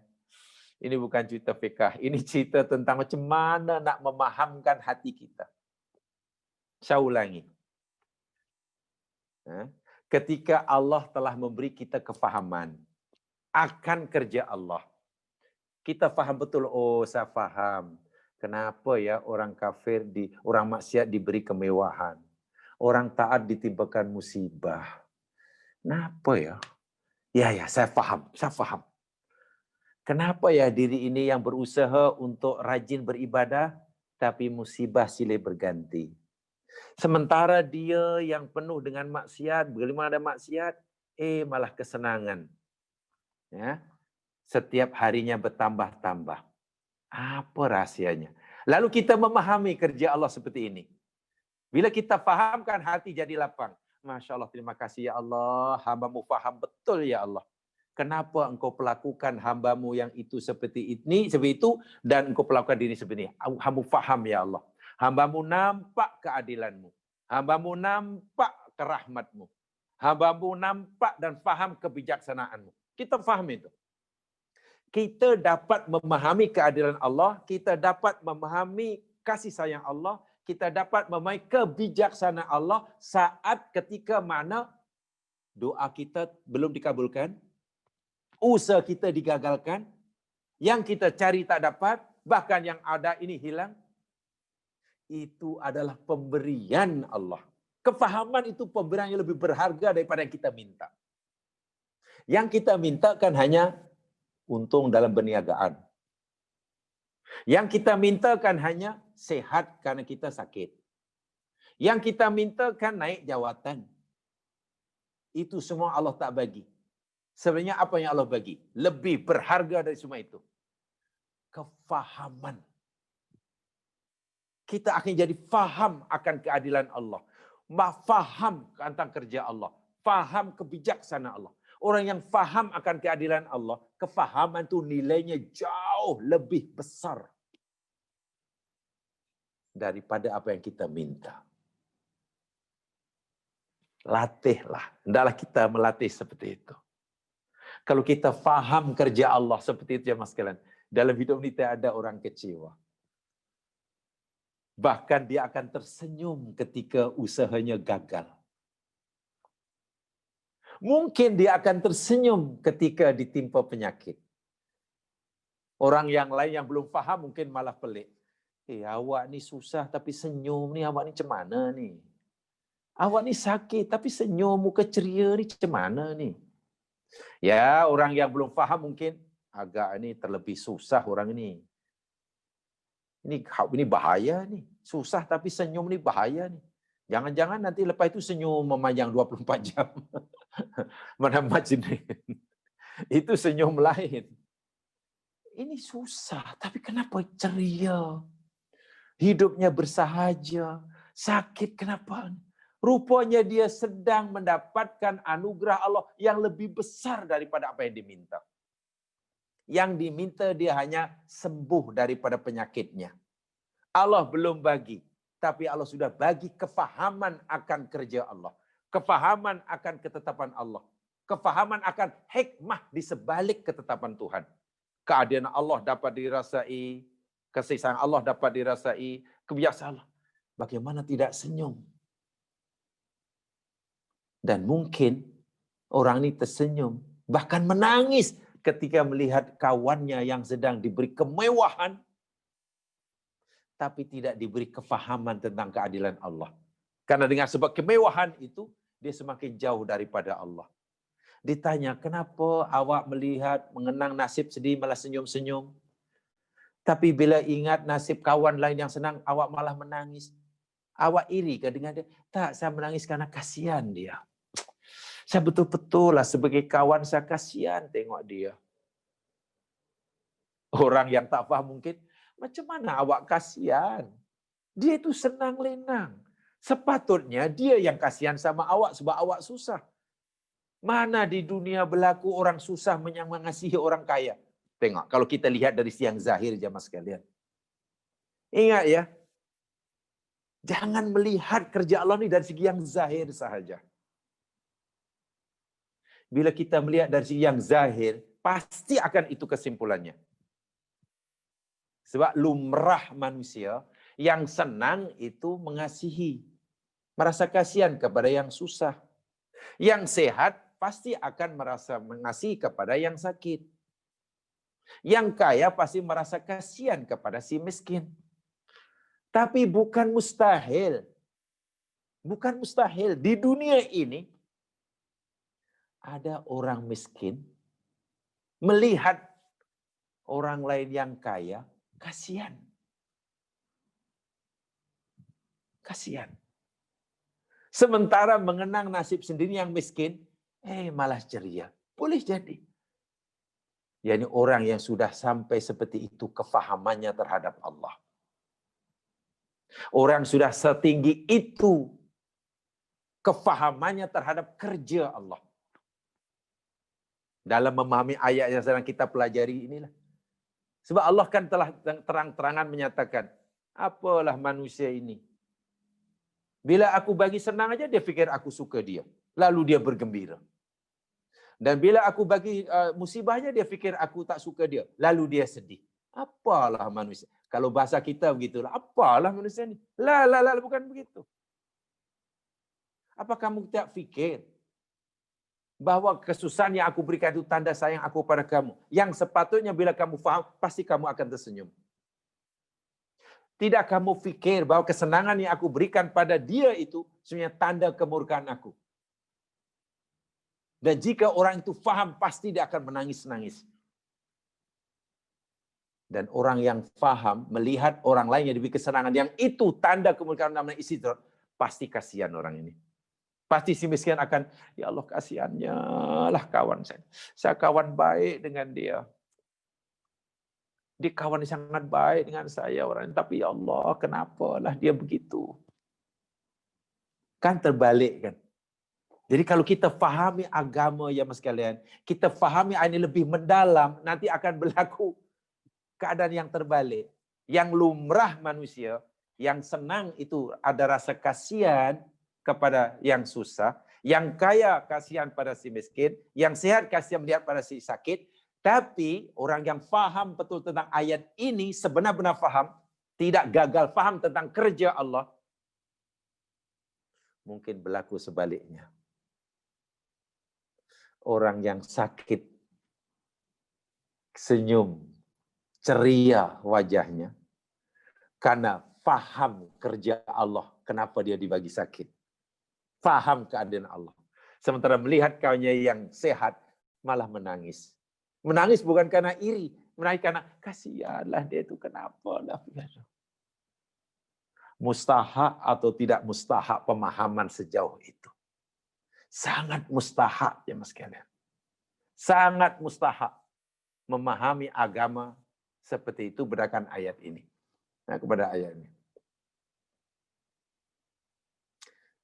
Speaker 1: Ini bukan cerita fiqh. Ini cerita tentang macam mana nak memahamkan hati kita. Saya ulangi. Ketika Allah telah memberi kita kefahaman akan kerja Allah, kita faham betul, oh saya faham. Kenapa ya orang kafir, orang maksiat diberi kemewahan. Orang taat ditimpakan musibah. Kenapa ya? Ya, saya faham. Kenapa ya diri ini yang berusaha untuk rajin beribadah, tapi musibah silih berganti. Sementara dia yang penuh dengan maksiat, bagaimana ada maksiat, malah kesenangan. Ya. Setiap harinya bertambah-tambah. Apa rahasianya? Lalu kita memahami kerja Allah seperti ini. Bila kita fahamkan, hati jadi lapang. Masya Allah, terima kasih ya Allah. Hamba-Mu faham betul ya Allah. Kenapa engkau perlakukan hamba-Mu yang itu seperti itu, dan engkau perlakukan diri seperti ini. Hamba faham ya Allah. Hamba-Mu nampak keadilan-Mu. Hamba-Mu nampak kerahmat-Mu. Hamba-Mu nampak dan faham kebijaksanaan-Mu. Kita faham itu. Kita dapat memahami keadilan Allah, kita dapat memahami kasih sayang Allah, kita dapat memahami kebijaksanaan Allah saat ketika mana doa kita belum dikabulkan, usaha kita digagalkan, yang kita cari tak dapat, bahkan yang ada ini hilang. Itu adalah pemberian Allah. Kefahaman itu pemberian yang lebih berharga daripada yang kita minta. Yang kita minta kan hanya untung dalam perniagaan. Yang kita mintakan hanya sehat karena kita sakit. Yang kita mintakan naik jawatan. Itu semua Allah tak bagi. Sebenarnya apa yang Allah bagi? Lebih berharga dari semua itu. Kefahaman. Kita akan jadi faham akan keadilan Allah. Faham tentang kerja Allah. Faham kebijaksanaan Allah. Orang yang faham akan keadilan Allah, kefahaman itu nilainya jauh lebih besar daripada apa yang kita minta. Latihlah. Hendaklah kita melatih seperti itu. Kalau kita faham kerja Allah seperti itu ya mas sekalian, dalam hidup ini tidak ada orang kecewa. Bahkan dia akan tersenyum ketika usahanya gagal. Mungkin dia akan tersenyum ketika ditimpa penyakit. Orang yang lain yang belum faham mungkin malah pelik. Awak ni susah tapi senyum ni, awak ni macam mana ni? Awak ni sakit tapi senyum, muka ceria ni macam mana ni? Ya, orang yang belum faham mungkin agak ni terlebih susah orang ni. Ini bahaya ni. Susah tapi senyum ni bahaya ni. Jangan-jangan nanti lepas itu senyum memanjang 24 jam. Mana macam ni. Itu senyum lain. Ini susah, tapi kenapa ceria? Hidupnya bersahaja. Sakit kenapa? Rupanya dia sedang mendapatkan anugerah Allah yang lebih besar daripada apa yang diminta. Yang diminta dia hanya sembuh daripada penyakitnya. Allah belum bagi. Tapi Allah sudah bagi kefahaman akan kerja Allah. Kefahaman akan ketetapan Allah. Kefahaman akan hikmah di sebalik ketetapan Tuhan. Keadilan Allah dapat dirasai. Kasih sayang Allah dapat dirasai. Kebijaksanaan Allah. Bagaimana tidak senyum? Dan mungkin orang ini tersenyum. Bahkan menangis ketika melihat kawannya yang sedang diberi kemewahan. Tapi tidak diberi kefahaman tentang keadilan Allah. Karena dengan sebab kemewahan itu, dia semakin jauh daripada Allah. Ditanya, kenapa awak melihat, mengenang nasib sedih, malah senyum-senyum? Tapi bila ingat nasib kawan lain yang senang, awak malah menangis. Awak iri ke dengan dia? Tak, saya menangis karena kasihan dia. Saya betul-betul lah sebagai kawan, saya kasihan tengok dia. Orang yang tak faham mungkin, macam mana awak kasihan? Dia itu senang lenang. Sepatutnya dia yang kasihan sama awak sebab awak susah. Mana di dunia berlaku orang susah mengasihi orang kaya? Tengok, kalau kita lihat dari siang zahir jemaah sekalian. Ingat ya, jangan melihat kerja Allah ini dari segi yang zahir sahaja. Bila kita melihat dari segi yang zahir, pasti akan itu kesimpulannya. Sebab lumrah manusia yang senang itu mengasihi. Merasa kasihan kepada yang susah. Yang sehat pasti akan merasa mengasihi kepada yang sakit. Yang kaya pasti merasa kasihan kepada si miskin. Tapi bukan mustahil. Bukan mustahil. Di dunia ini ada orang miskin melihat orang lain yang kaya, kasihan. Kasihan. Sementara mengenang nasib sendiri yang miskin, malah ceria. Boleh jadi. yakni orang yang sudah sampai seperti itu kefahamannya terhadap Allah. Orang sudah setinggi itu kefahamannya terhadap kerja Allah. Dalam memahami ayat yang sedang kita pelajari inilah. Sebab Allah kan telah terang-terangan menyatakan, apalah manusia ini? Bila aku bagi senang aja, dia fikir aku suka dia. Lalu dia bergembira. Dan bila aku bagi musibahnya, dia fikir aku tak suka dia. Lalu dia sedih. Apalah manusia. Kalau bahasa kita begitulah. Apalah manusia ni. Lah, bukan begitu. Apa kamu tak fikir bahawa kesusahan yang aku berikan itu tanda sayang aku pada kamu? Yang sepatutnya bila kamu faham, pasti kamu akan tersenyum. Tidak kamu fikir bahawa kesenangan yang aku berikan pada dia itu sebenarnya tanda kemurkaan aku. Dan jika orang itu faham, pasti dia akan menangis-nangis. Dan orang yang faham, melihat orang lain yang diberi kesenangan, yang itu tanda kemurkaan namanya istidrak, pasti kasihan orang ini. Pasti si miskin akan, ya Allah kasihannya lah kawan saya. Saya kawan baik dengan dia. Dia kawan yang sangat baik dengan saya orang ini. Tapi ya Allah, kenapalah dia begitu? Kan terbalik kan? Jadi kalau kita fahami agama ya mas sekalian, kita fahami ini lebih mendalam, nanti akan berlaku keadaan yang terbalik. Yang lumrah manusia, yang senang itu ada rasa kasihan kepada yang susah, yang kaya kasihan pada si miskin, yang sehat kasihan melihat pada si sakit. Tapi orang yang faham betul tentang ayat ini, sebenar-benar faham, tidak gagal faham tentang kerja Allah, mungkin berlaku sebaliknya. Orang yang sakit, senyum, ceria wajahnya, karena faham kerja Allah, kenapa dia dibagi sakit. Faham keadaan Allah. Sementara melihat kawannya yang sehat, malah menangis. Menangis bukan karena iri, menangis karena kasihanlah dia itu, kenapa lah. Mustahak atau tidak mustahak pemahaman sejauh itu. Sangat mustahak ya mas sekalian. Sangat mustahak memahami agama seperti itu berdasarkan ayat ini. Nah, kepada ayat ini.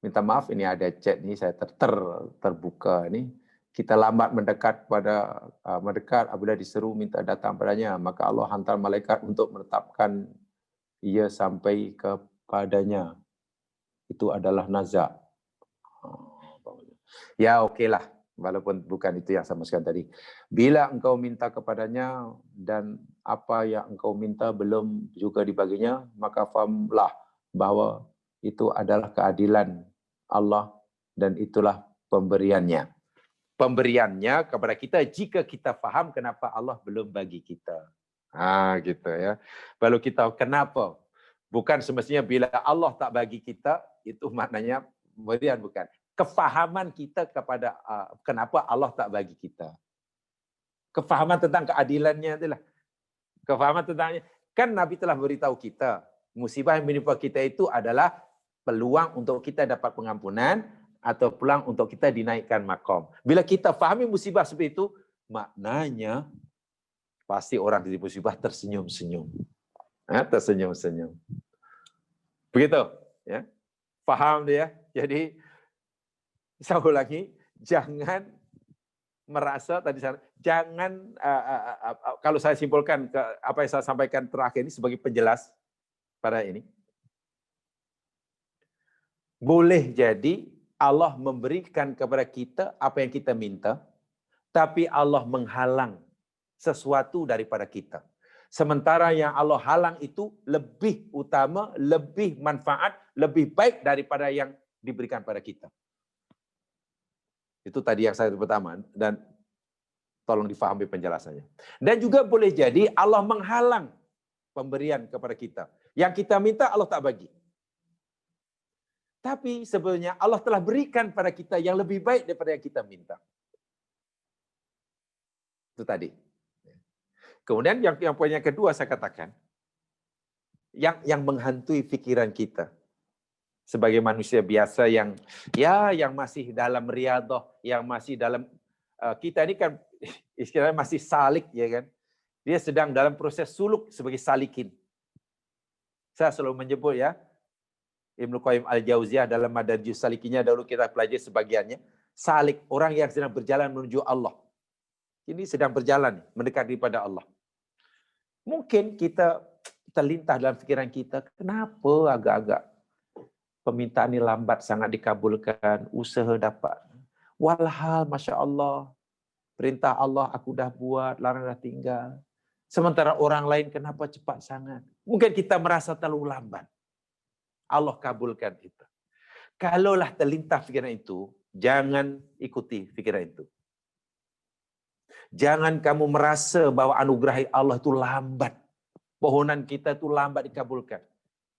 Speaker 1: Minta maaf ini ada chat nih, saya terbuka nih. Kita lambat mendekat apabila diseru minta datang padanya, maka Allah hantar malaikat untuk menetapkan ia sampai kepadanya. Itu adalah nazak. Ya okeylah, walaupun bukan itu yang saya maksudkan tadi. Bila engkau minta kepadanya dan apa yang engkau minta belum juga dibaginya, maka fahamlah bahawa itu adalah keadilan Allah dan itulah pemberiannya. Pemberiannya kepada kita jika kita faham kenapa Allah belum bagi kita. Gitu ya. Lalu kita kenapa? Bukan semestinya bila Allah tak bagi kita, itu maknanya pemberian, bukan. Kefahaman kita kepada kenapa Allah tak bagi kita. Kefahaman tentang keadilannya itulah. Kefahaman tentangnya. Kan Nabi telah beritahu kita, musibah yang menimpa kita itu adalah peluang untuk kita dapat pengampunan atau peluang untuk kita dinaikkan maqam. Bila kita fahami musibah seperti itu, maknanya pasti orang di musibah tersenyum-senyum. Tersenyum-senyum. Begitu, ya. Faham dia? Jadi saya ulangi, jangan merasa tadi jangan kalau saya simpulkan apa yang saya sampaikan terakhir ini sebagai penjelas pada ini. Boleh jadi Allah memberikan kepada kita apa yang kita minta, tapi Allah menghalang sesuatu daripada kita. Sementara yang Allah halang itu lebih utama, lebih manfaat, lebih baik daripada yang diberikan pada kita. Itu tadi yang saya pertama, dan tolong difahami penjelasannya. Dan juga boleh jadi Allah menghalang pemberian kepada kita. Yang kita minta Allah tak bagi. Tapi sebenarnya Allah telah berikan pada kita yang lebih baik daripada yang kita minta. Itu tadi. Kemudian yang poin yang kedua saya katakan, yang menghantui pikiran kita sebagai manusia biasa yang masih dalam riadah, yang masih dalam kita ini kan istilahnya masih salik ya kan. Dia sedang dalam proses suluk sebagai salikin. Saya selalu menyebut ya, Ibnu Qayyim Al-Jauziyah dalam Madarijus Salikinnya dahulu kita pelajari sebagiannya, salik, orang yang sedang berjalan menuju Allah. Ini sedang berjalan mendekat kepada Allah. Mungkin kita terlintas dalam pikiran kita, kenapa agak-agak permintaan ini lambat sangat dikabulkan, usaha dapat. Walhal, Masya Allah, perintah Allah aku dah buat, larang dah tinggal. Sementara orang lain kenapa cepat sangat? Mungkin kita merasa terlalu lambat. Allah kabulkan itu. Kalaulah terlintas pikiran itu, jangan ikuti pikiran itu. Jangan kamu merasa bahwa anugerah Allah itu lambat. Pohonan kita itu lambat dikabulkan.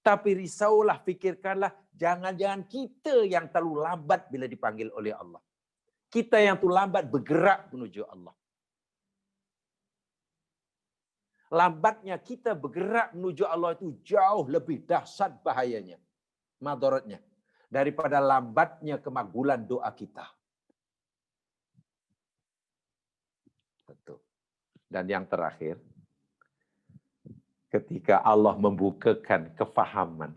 Speaker 1: Tapi risaulah, fikirkanlah, jangan-jangan kita yang terlalu lambat bila dipanggil oleh Allah. Kita yang terlalu lambat bergerak menuju Allah. Lambatnya kita bergerak menuju Allah itu jauh lebih dahsyat bahayanya, madaratnya, daripada lambatnya kemabulan doa kita. Betul. Dan yang terakhir, ketika Allah membukakan kefahaman,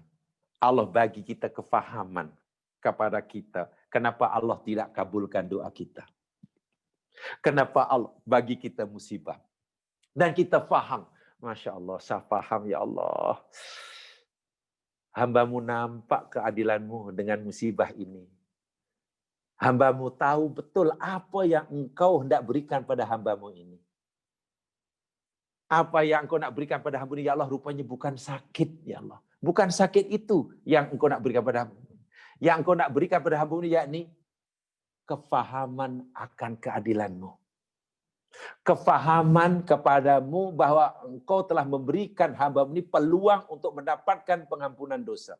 Speaker 1: Allah bagi kita kefahaman kepada kita, kenapa Allah tidak kabulkan doa kita? Kenapa Allah bagi kita musibah? Dan kita faham, Masya Allah, saya faham ya Allah. Hamba-Mu nampak keadilan-Mu dengan musibah ini. Hamba-Mu tahu betul apa yang Engkau hendak berikan pada hamba-Mu ini. Apa yang Engkau nak berikan pada hamba ini, ya Allah, rupanya bukan sakit, ya Allah. Bukan sakit itu yang Engkau nak berikan pada hamba. Yang Engkau nak berikan pada hamba ini, yakni kefahaman akan keadilan-Mu. Kefahaman kepadamu bahwa Engkau telah memberikan hamba-Mu ini peluang untuk mendapatkan pengampunan dosa.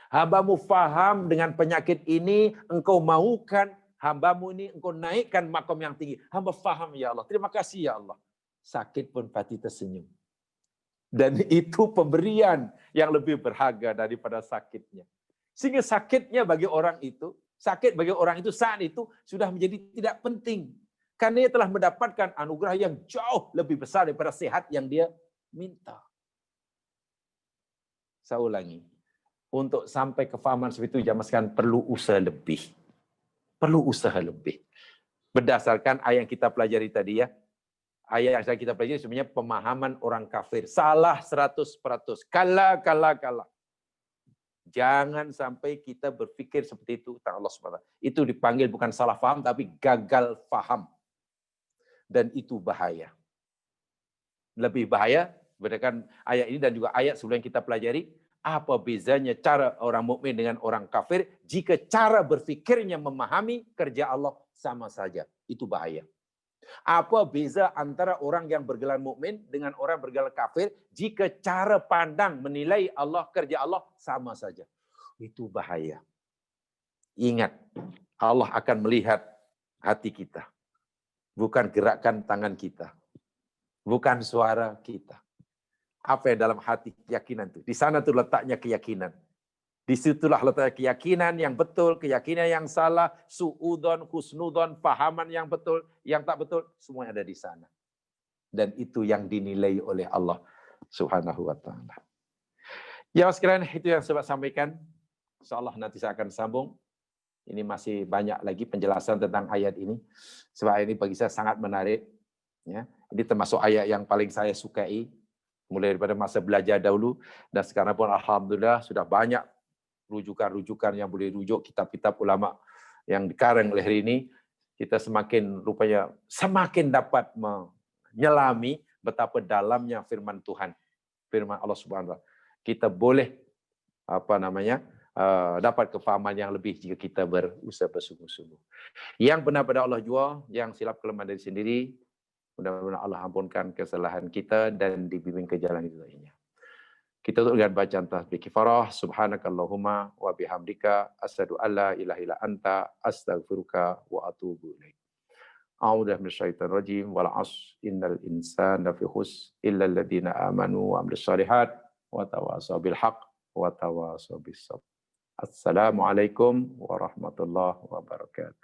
Speaker 1: Hamba-Mu faham dengan penyakit ini, Engkau mahukan hamba-Mu ini, Engkau naikkan makom yang tinggi. Hamba faham, ya Allah. Terima kasih, ya Allah. Sakit pun pati tersenyum. Dan itu pemberian yang lebih berharga daripada sakitnya. Sehingga sakitnya bagi orang itu, sakit bagi orang itu saat itu sudah menjadi tidak penting. Karena dia telah mendapatkan anugerah yang jauh lebih besar daripada sehat yang dia minta. Saya ulangi. Untuk sampai kefahaman seperti itu, zaman sekarang perlu usaha lebih. Perlu usaha lebih. Berdasarkan ayat yang kita pelajari tadi ya. Ayat yang kita pelajari sebenarnya pemahaman orang kafir. Salah 100%. Kala. Jangan sampai kita berpikir seperti itu tentang Allah SWT. Itu dipanggil bukan salah faham, tapi gagal faham. Dan itu bahaya. Lebih bahaya, berdasarkan ayat ini dan juga ayat sebelum yang kita pelajari, apa bezanya cara orang mukmin dengan orang kafir jika cara berfikirnya memahami kerja Allah sama saja. Itu bahaya. Apa beza antara orang yang bergelar mukmin dengan orang bergelar kafir jika cara pandang menilai Allah, kerja Allah sama saja? Itu bahaya. Ingat, Allah akan melihat hati kita. Bukan gerakan tangan kita. Bukan suara kita. Apa yang dalam hati, keyakinan itu. Di sana tuh letaknya keyakinan. Disitulah letaknya keyakinan yang betul, keyakinan yang salah, su'udon, husnudon, pahaman yang betul, yang tak betul, semuanya ada di sana. Dan itu yang dinilai oleh Allah Subhanahu wa ta'ala. Ya sekalian, itu yang saya sampaikan. InsyaAllah nanti saya akan sambung. Ini masih banyak lagi penjelasan tentang ayat ini. Sebab ini bagi saya sangat menarik. Ya, ini termasuk ayat yang paling saya sukai. Mulai daripada masa belajar dahulu. Dan sekarang pun Alhamdulillah sudah banyak rujukan-rujukan yang boleh rujuk kitab-kitab ulama yang dikarang oleh hari ini, kita semakin dapat menyelami betapa dalamnya firman Tuhan, firman Allah Subhanahu wa taala. Kita boleh dapat kefahaman yang lebih jika kita berusaha bersungguh-sungguh. Yang benar pada Allah jua, yang silap kelemahan dari sendiri, mudah-mudahan Allah ampunkan kesalahan kita dan dibimbing ke jalan itu lainnya. Kita tutup dengan bacaan tasbih kifarah. Subhanakallahumma wa bihamdika asyhadu alla ilaha illa anta astaghfiruka wa atubu ilaik. A'udzu minasyaitonir rajim. Wal 'asr innal insana lafi khusr illa alladziina aamanu wa 'amilus shalihat wa tawassaw bil haqq wa tawassaw bis sabr. Assalamualaikum warahmatullahi wabarakatuh.